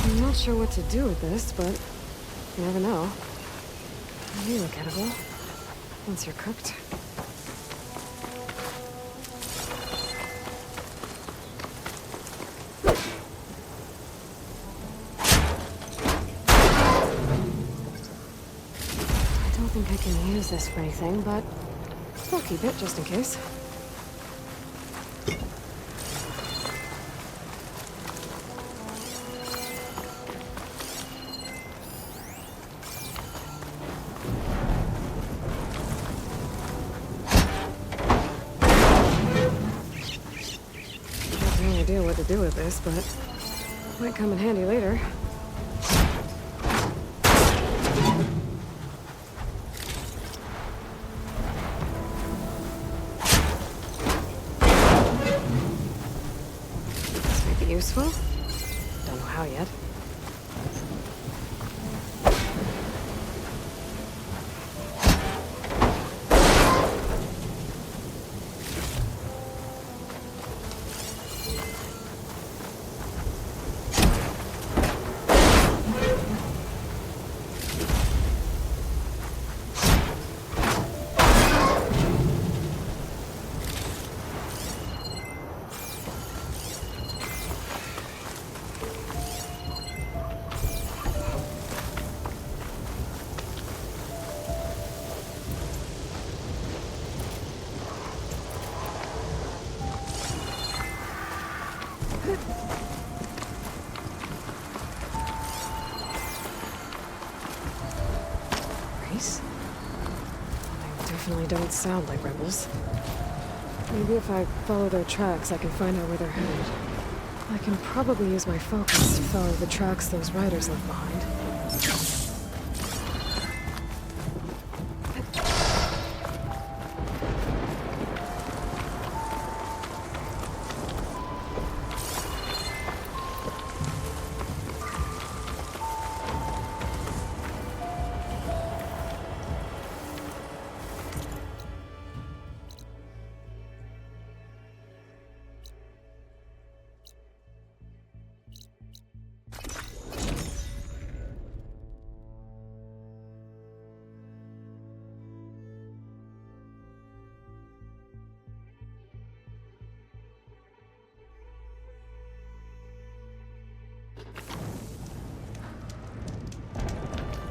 I'm not sure what to do with this, but you never know. They look edible. Once you're cooked. I don't think I can use this for anything, but I'll keep it just in case. No idea what to do with this, but it might come in handy later. This might be useful. Don't know how yet. Definitely don't sound like rebels. Maybe if I follow their tracks, I can find out where they're headed. I can probably use my focus to follow the tracks those riders left behind.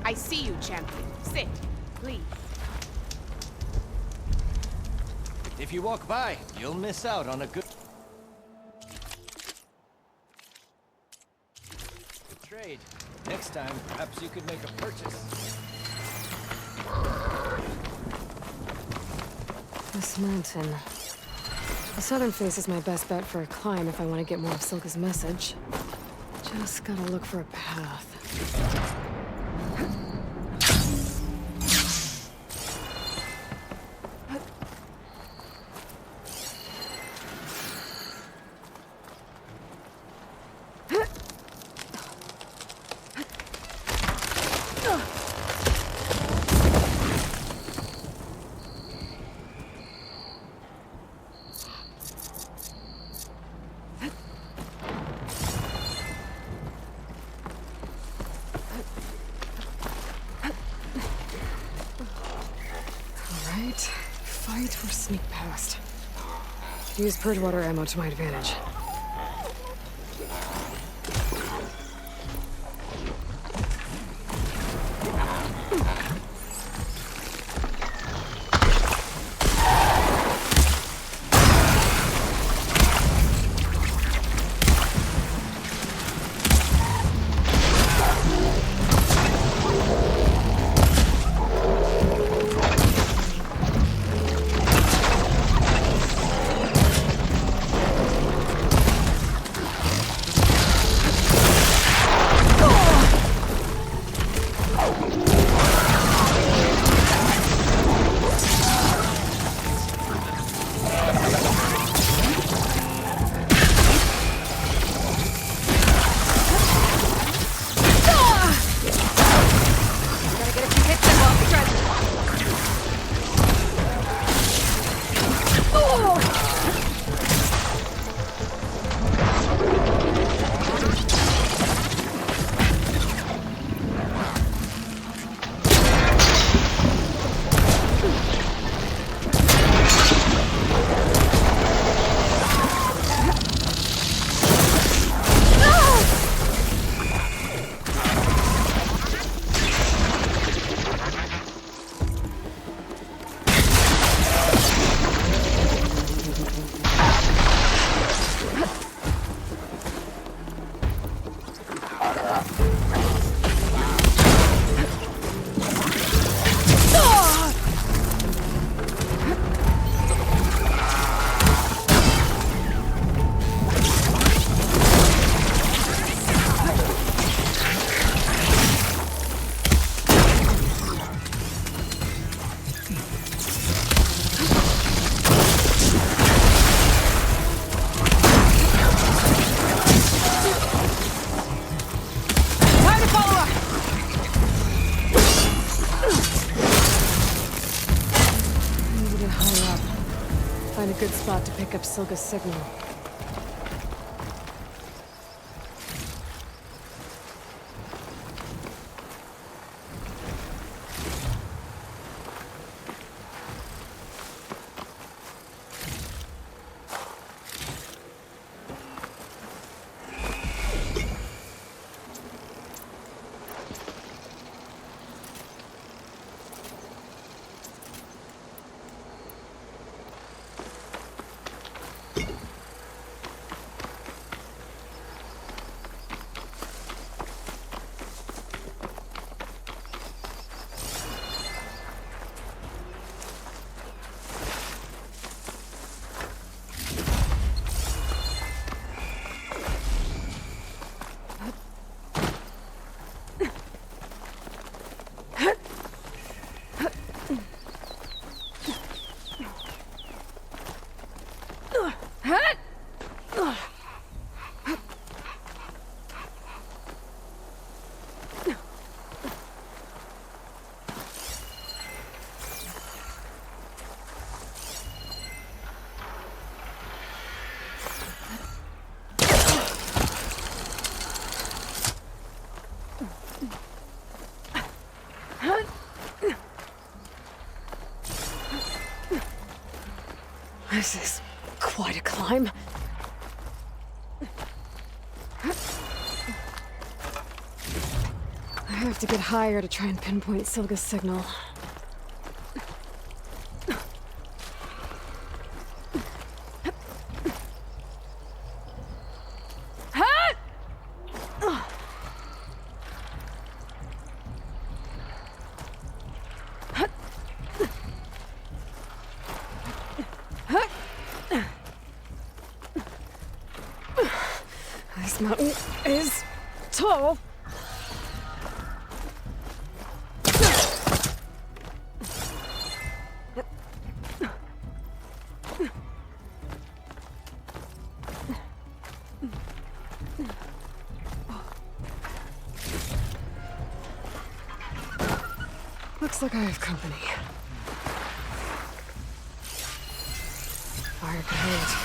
I see you, champion. Sit, please. If you walk by, you'll miss out on a good trade. Next time, perhaps you could make a purchase. This mountain. The southern face is my best bet for a climb if I want to get more of Silka's message. Just gotta look for a path. Fight or sneak past. Use purge water ammo to my advantage. Good spot to pick up Silga's signal. This is quite a climb. I have to get higher to try and pinpoint Silga's signal. This mountain is tall. Looks like I have company. Fire can hold.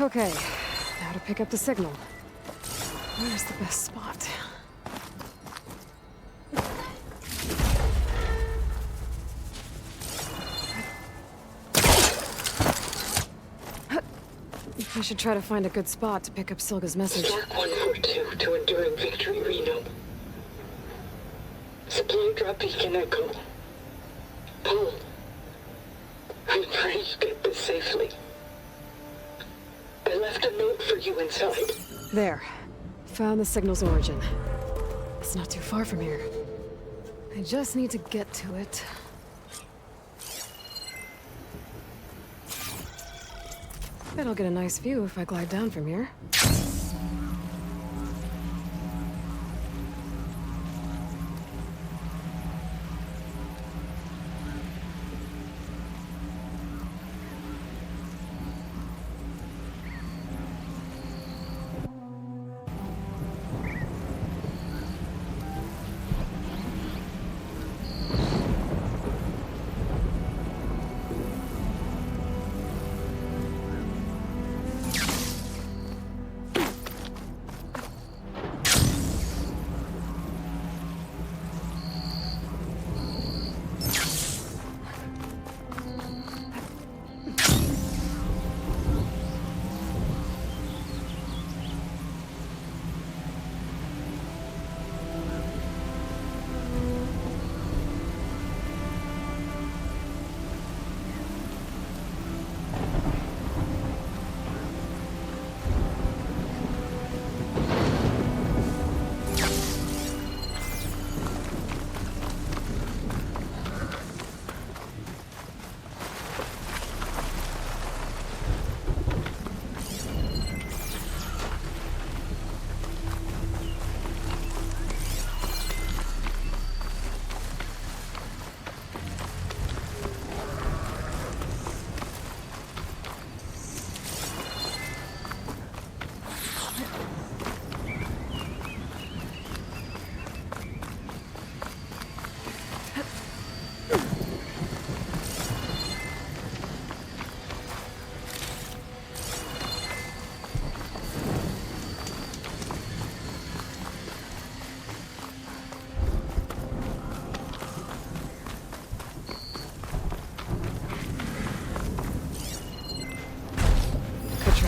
Okay, now to pick up the signal. Where's the best spot? I should try to find a good spot to pick up Silga's message. Dark 142 to Enduring Victory, Reno. Supply drop beacon echo. Paul, I'm trying to get this safely. I left a note for you inside. There. Found the signal's origin. It's not too far from here. I just need to get to it. Bet I'll get a nice view if I glide down from here.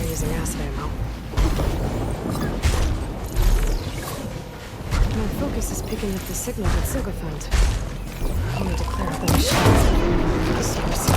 Using acid ammo. My focus is picking up the signal that Silga found. I need to clear out the machines for the source.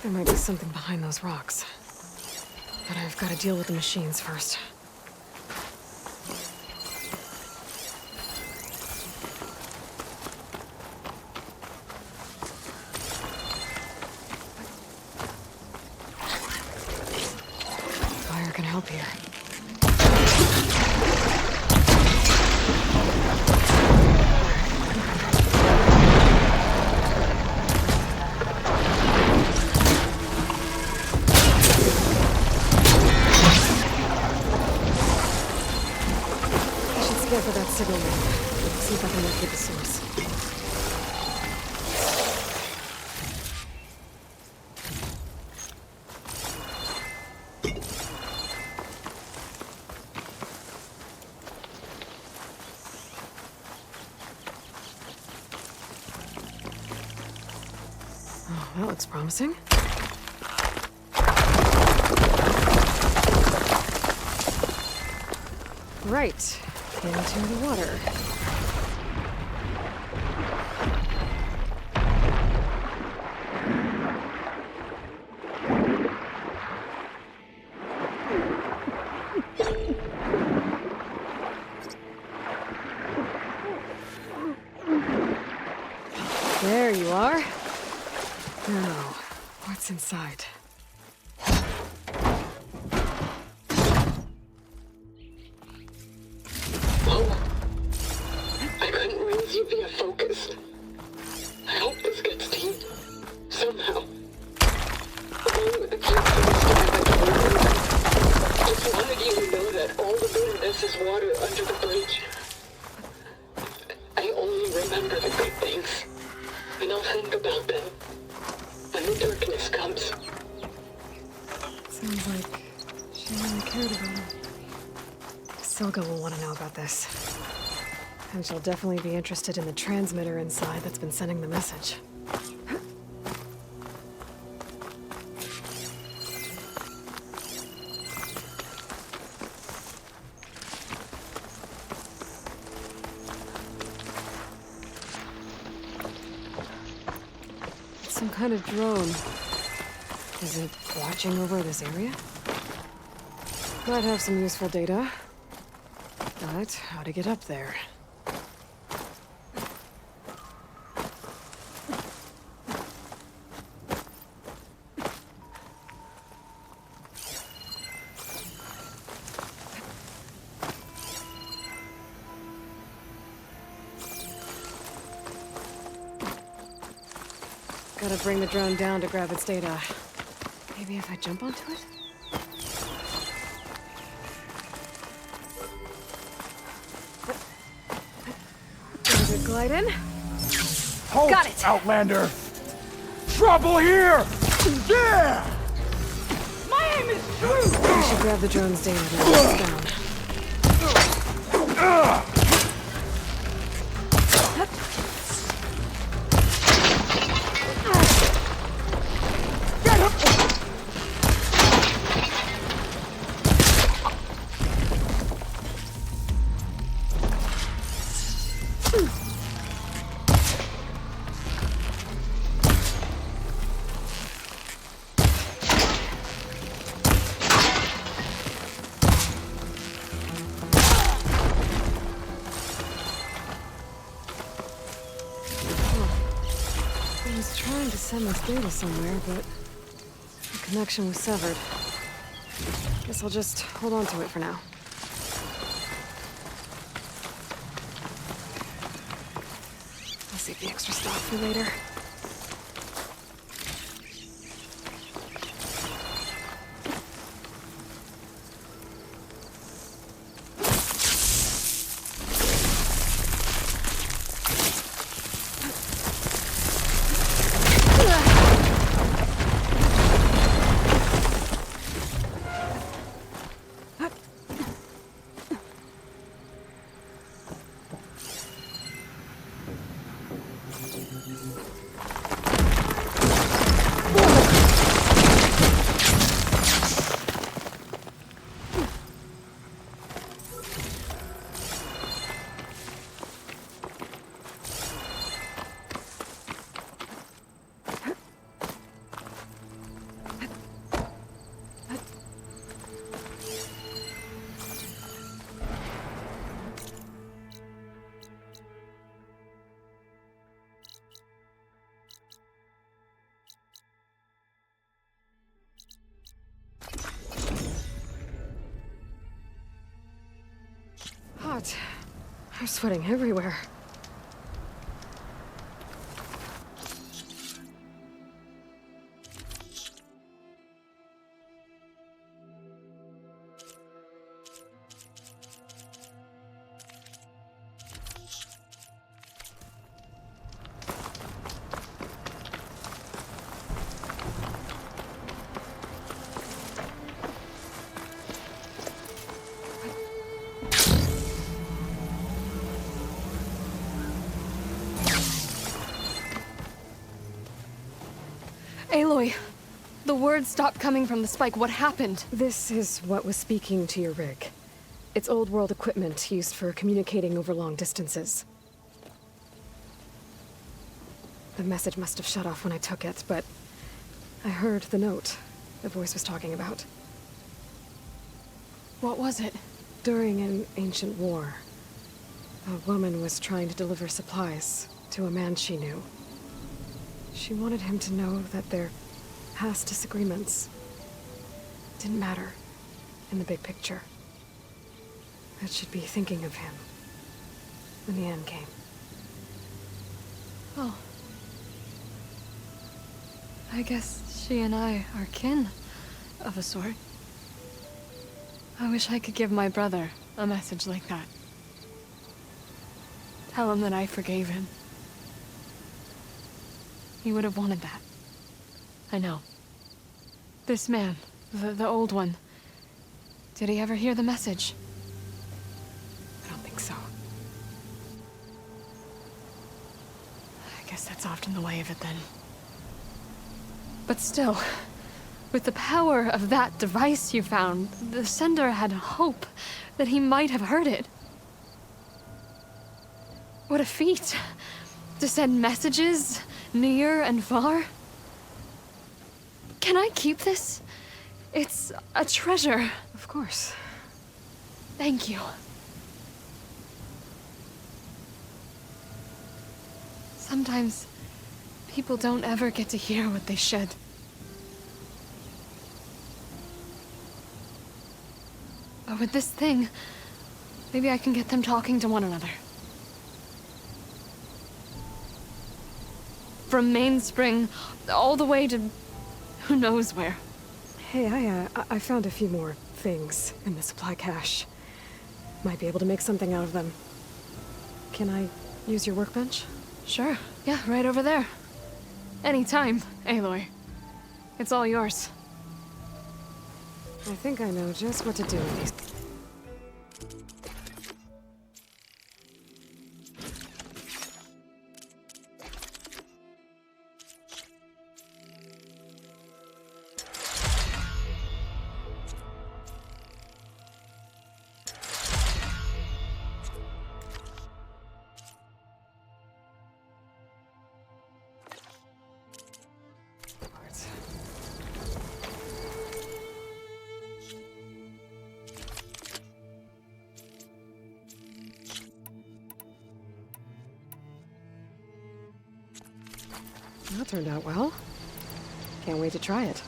There might be something behind those rocks. But I've got to deal with the machines first. Fire can help here. For that signal ring. See if I can locate the source. Oh, that looks promising. Right. Into the water. There you are. Now, what's inside? Sounds like she really cared about him. Silga will want to know about this. And she'll definitely be interested in the transmitter inside that's been sending the message. It's some kind of drone. Is it watching over this area? Might have some useful data. But how to get up there? Gotta bring the drone down to grab its data. Maybe if I jump onto it? There's a glide in. Halt, Got it! Outlander! Trouble here! Yeah! My aim is true! I should grab the drone's data and let it down. I was trying to send this data somewhere, but the connection was severed. Guess I'll just hold on to it for now. I'll save the extra stock for later. I'm sweating everywhere. Aloy, the words stopped coming from the spike. What happened? This is what was speaking to your rig. It's old world equipment used for communicating over long distances. The message must have shut off when I took it, but I heard the note the voice was talking about. What was it? During an ancient war, a woman was trying to deliver supplies to a man she knew. She wanted him to know that their past disagreements didn't matter in the big picture. That she'd be thinking of him when the end came. Oh. I guess she and I are kin, of a sort. I wish I could give my brother a message like that. Tell him that I forgave him. He would have wanted that. I know. This man, the old one, did he ever hear the message? I don't think so. I guess that's often the way of it then. But still, with the power of that device you found, the sender had hope that he might have heard it. What a feat! To send messages near and far. Can I keep this? It's a treasure. Of course. Thank you. Sometimes people don't ever get to hear what they should. But with this thing, maybe I can get them talking to one another. From Mainspring, all the way to who knows where. Hey, I found a few more things in the supply cache. Might be able to make something out of them. Can I use your workbench? Sure. Yeah, right over there. Anytime, Aloy. It's all yours. I think I know just what to do with these. That turned out well. Can't wait to try it.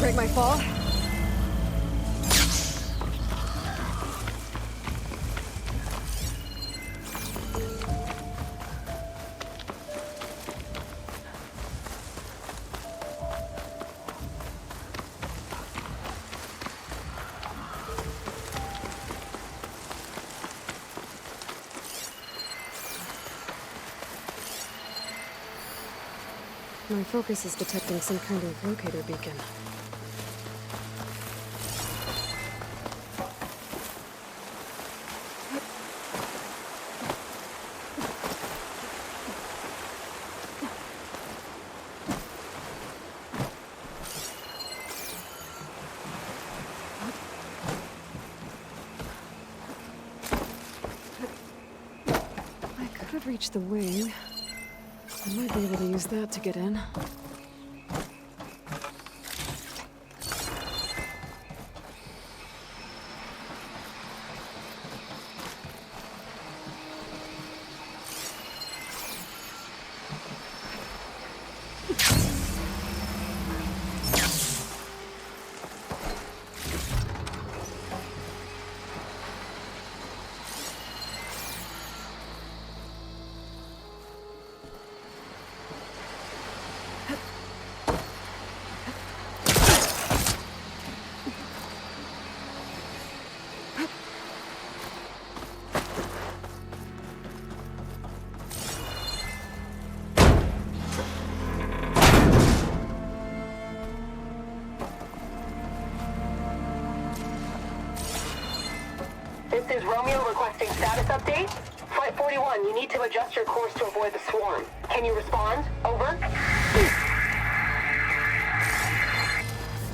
break my fall. My focus is detecting some kind of locator beacon. I could have reached the wing. I might be able to use that to get in. This is Romeo requesting status update. Flight 41, you need to adjust your course to avoid the swarm. Can you respond? Over.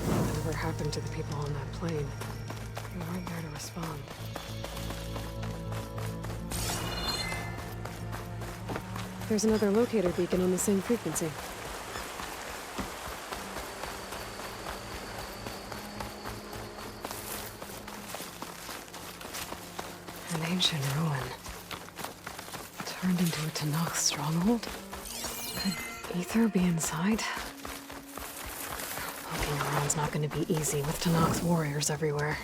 Whatever happened to the people on that plane? They weren't there to respond. There's another locator beacon on the same frequency. An ancient ruin. Turned into a Tanakh stronghold? Could Ether be inside? Poking around's not going to be easy with Tanakh's warriors everywhere.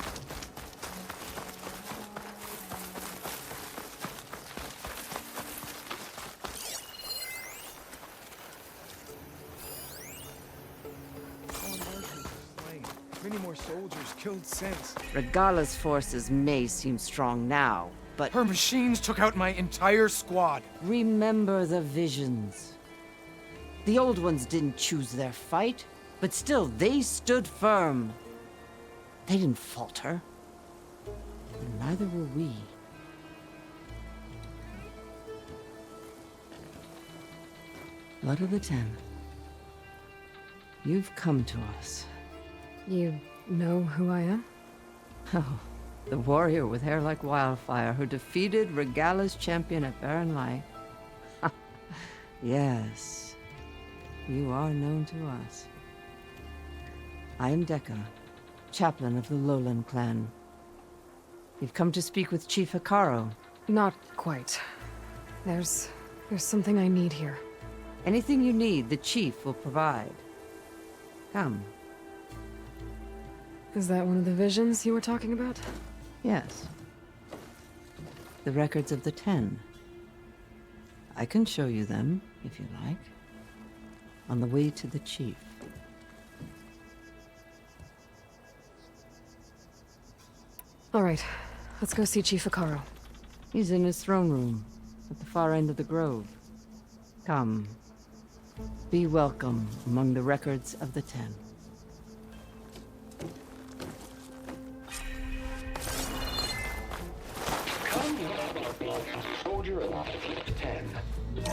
Many more soldiers killed since. Regala's forces may seem strong now, but... Her machines took out my entire squad. Remember the visions. The old ones didn't choose their fight, but still, they stood firm. They didn't falter. And neither will we. Blood of the Ten. You've come to us. You know who I am? Oh, the warrior with hair like wildfire who defeated Regala's champion at Barren Light. Yes, you are known to us. I am Deka, chaplain of the Lowland clan. You've come to speak with Chief Hekarro. Not quite. There's something I need here. Anything you need, the chief will provide. Come. Is that one of the visions you were talking about? Yes. The records of the 10. I can show you them, if you like. On the way to the chief. All right, let's go see Chief Hekarro. He's in his throne room, at the far end of the grove. Come. Be welcome among the records of the 10.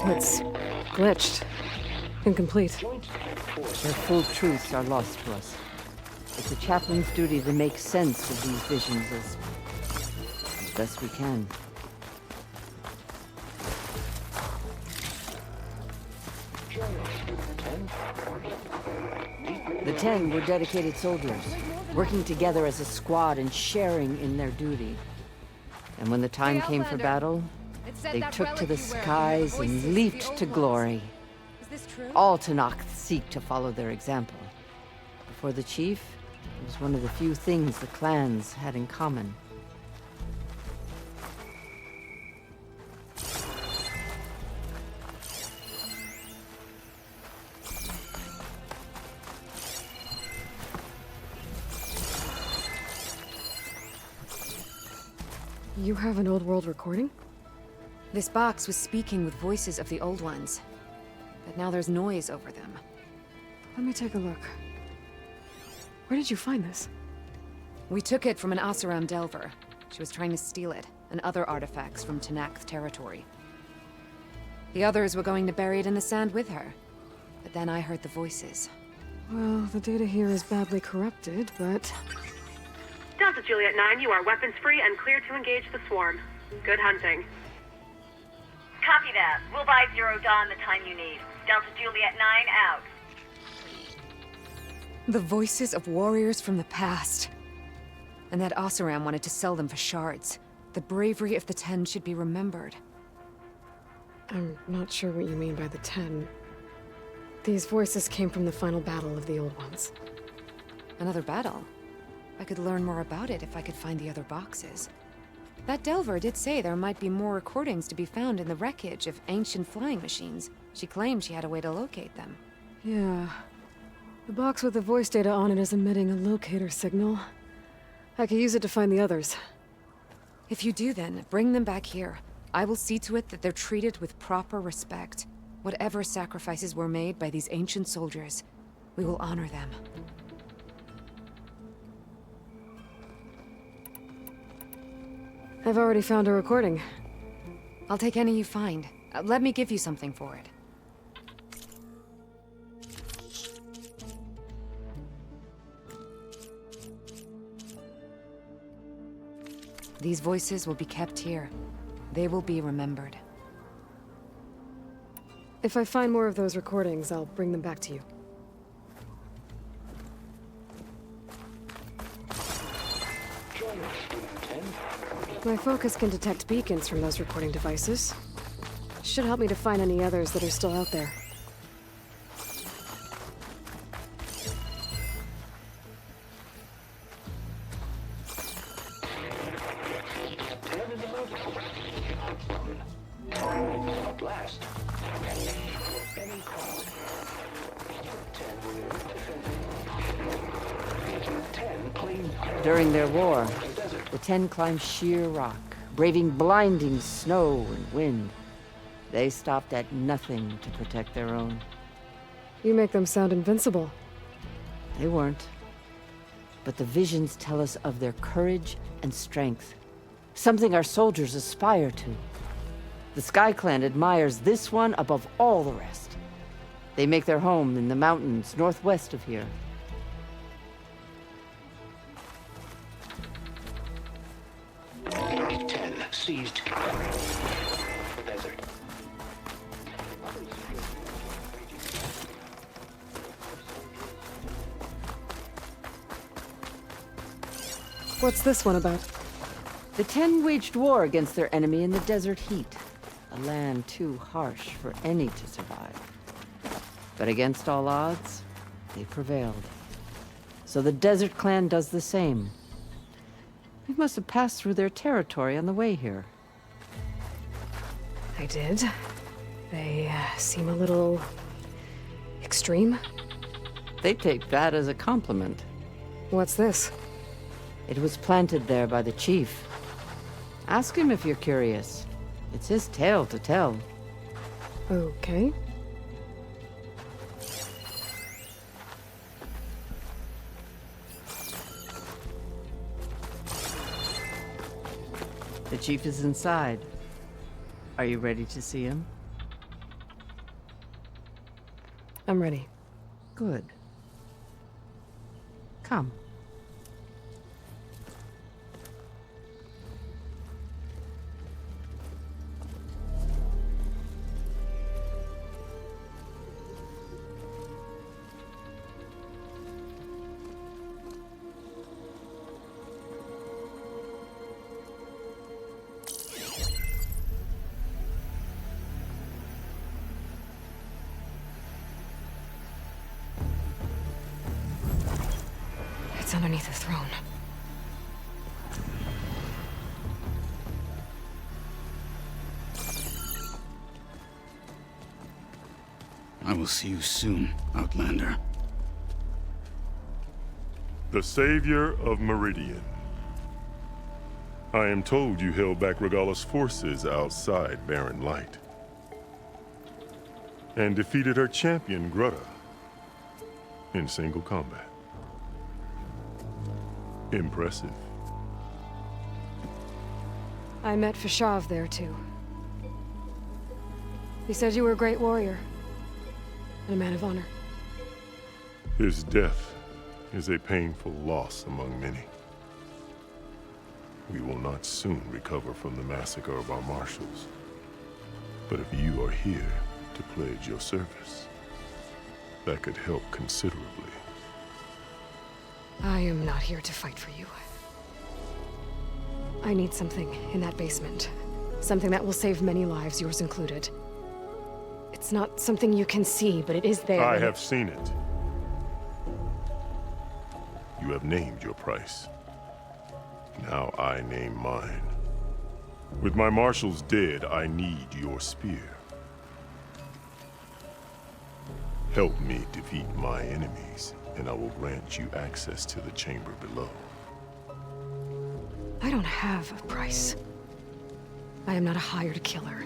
It's glitched. Incomplete. Their full truths are lost to us. It's a chaplain's duty to make sense of these visions as best we can. The 10 were dedicated soldiers, working together as a squad and sharing in their duty. And when the time came for battle, they took to the skies and leaped to glory. All Tanakh seek to follow their example. For the chief, it was one of the few things the clans had in common. You have an old world recording? This box was speaking with voices of the old ones, but now there's noise over them. Let me take a look. Where did you find this? We took it from an Oseram Delver. She was trying to steal it, and other artifacts from Tenakth territory. The others were going to bury it in the sand with her, but then I heard the voices. Well, the data here is badly corrupted, but... Delta Juliet 9, you are weapons-free and clear to engage the swarm. Good hunting. Copy that. We'll buy Zero Dawn the time you need. Delta Juliet 9 out. The voices of warriors from the past. And that Oseram wanted to sell them for shards. The bravery of the 10 should be remembered. I'm not sure what you mean by the 10. These voices came from the final battle of the Old Ones. Another battle? I could learn more about it if I could find the other boxes. That Delver did say there might be more recordings to be found in the wreckage of ancient flying machines. She claimed she had a way to locate them. Yeah. The box with the voice data on it is emitting a locator signal. I could use it to find the others. If you do then, bring them back here. I will see to it that they're treated with proper respect. Whatever sacrifices were made by these ancient soldiers, we will honor them. I've already found a recording. I'll take any you find. Let me give you something for it. These voices will be kept here. They will be remembered. If I find more of those recordings, I'll bring them back to you. My focus can detect beacons from those recording devices. Should help me to find any others that are still out there. During their war, the 10 climbed sheer rock, braving blinding snow and wind. They stopped at nothing to protect their own. You make them sound invincible. They weren't. But the visions tell us of their courage and strength, something our soldiers aspire to. The Sky Clan admires this one above all the rest. They make their home in the mountains northwest of here. Seized. Desert. What's this one about? The 10 waged war against their enemy in the desert heat, a land too harsh for any to survive. But against all odds, they prevailed. So the Desert Clan does the same. We must have passed through their territory on the way here. I did. They seem a little... extreme? They take that as a compliment. What's this? It was planted there by the chief. Ask him if you're curious. It's his tale to tell. Okay. The chief is inside. Are you ready to see him? I'm ready. Good. Come. underneath the throne. I will see you soon, Outlander. The savior of Meridian. I am told you held back Regalla's forces outside Barren Light. And defeated her champion, Grutta, in single combat. Impressive. I met Fashav there, too. He said you were a great warrior. And a man of honor. His death is a painful loss among many. We will not soon recover from the massacre of our marshals. But if you are here to pledge your service, that could help considerably. I am not here to fight for you. I need something in that basement. Something that will save many lives, yours included. It's not something you can see, but it is there. I have seen it. You have named your price. Now I name mine. With my marshals dead, I need your spear. Help me defeat my enemies, and I will grant you access to the chamber below. I don't have a price. I am not a hired killer.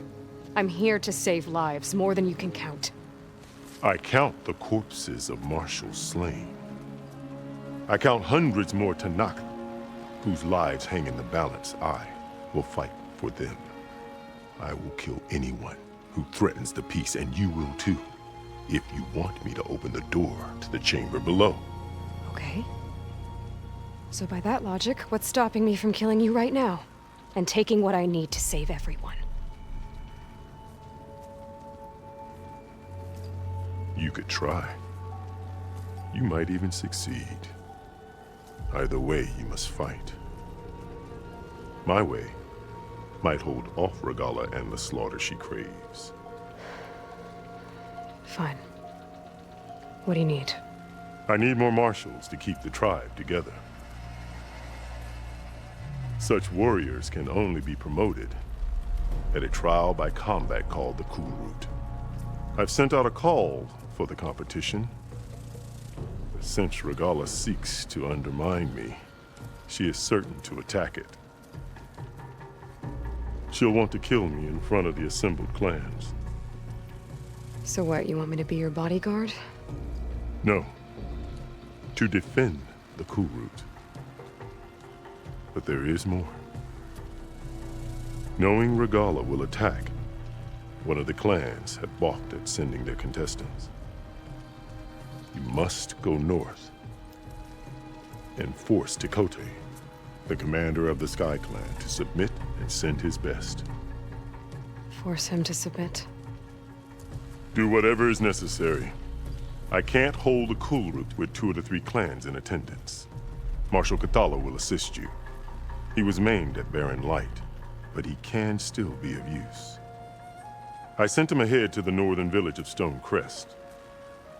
I'm here to save lives, more than you can count. I count the corpses of marshals slain. I count hundreds more Tanakh, whose lives hang in the balance. I will fight for them. I will kill anyone who threatens the peace, and you will too, if you want me to open the door to the chamber below. Okay. So by that logic, what's stopping me from killing you right now? And taking what I need to save everyone? You could try. You might even succeed. Either way, you must fight. My way might hold off Regalla and the slaughter she craves. Fine. What do you need? I need more marshals to keep the tribe together. Such warriors can only be promoted at a trial by combat called the Cool Route. I've sent out a call for the competition. Since Regalla seeks to undermine me, she is certain to attack it. She'll want to kill me in front of the assembled clans. So what, you want me to be your bodyguard? No. To defend the Cool Route. But there is more. Knowing Regalla will attack, one of the clans had balked at sending their contestants. You must go north and force Tekote, the commander of the Sky Clan, to submit and send his best. Force him to submit? Do whatever is necessary. I can't hold the Cool Route with 2 of the 3 clans in attendance. Marshal Cathala will assist you. He was maimed at Barren Light, but he can still be of use. I sent him ahead to the northern village of Stone Crest.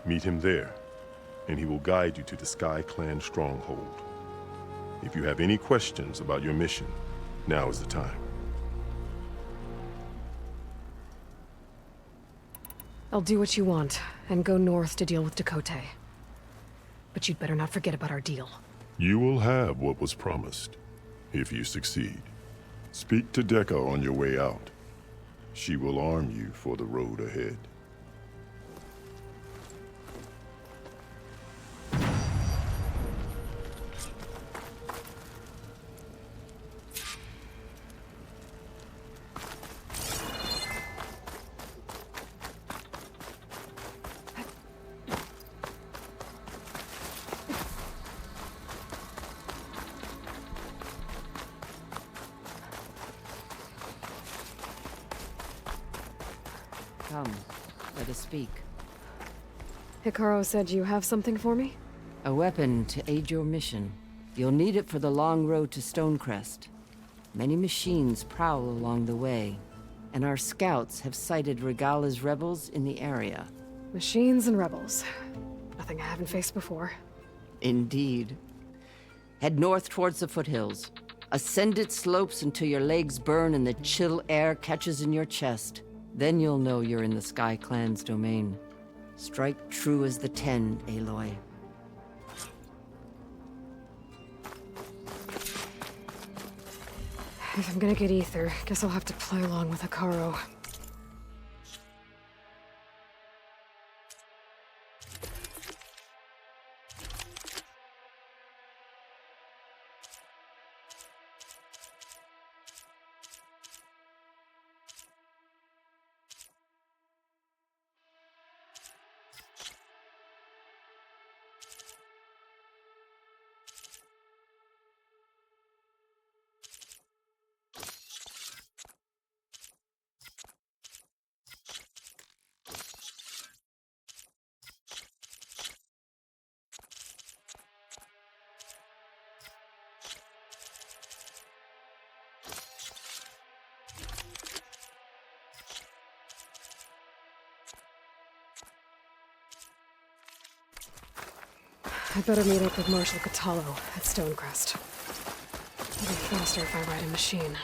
Meet him there, and he will guide you to the Sky Clan stronghold. If you have any questions about your mission, now is the time. I'll do what you want, and go north to deal with Tekote. But you'd better not forget about our deal. You will have what was promised, if you succeed. Speak to Dekka on your way out. She will arm you for the road ahead. Come, let us speak. Hekarro said you have something for me? A weapon to aid your mission. You'll need it for the long road to Stonecrest. Many machines prowl along the way, and our scouts have sighted Regalla's rebels in the area. Machines and rebels. Nothing I haven't faced before. Indeed. Head north towards the foothills. Ascend its slopes until your legs burn and the chill air catches in your chest. Then you'll know you're in the Sky Clan's domain. Strike true as the 10, Aloy. If I'm gonna get ether, guess I'll have to play along with Hekarro. I better meet up with Marshal Catallo at Stonecrest. It'll be faster if I ride a machine.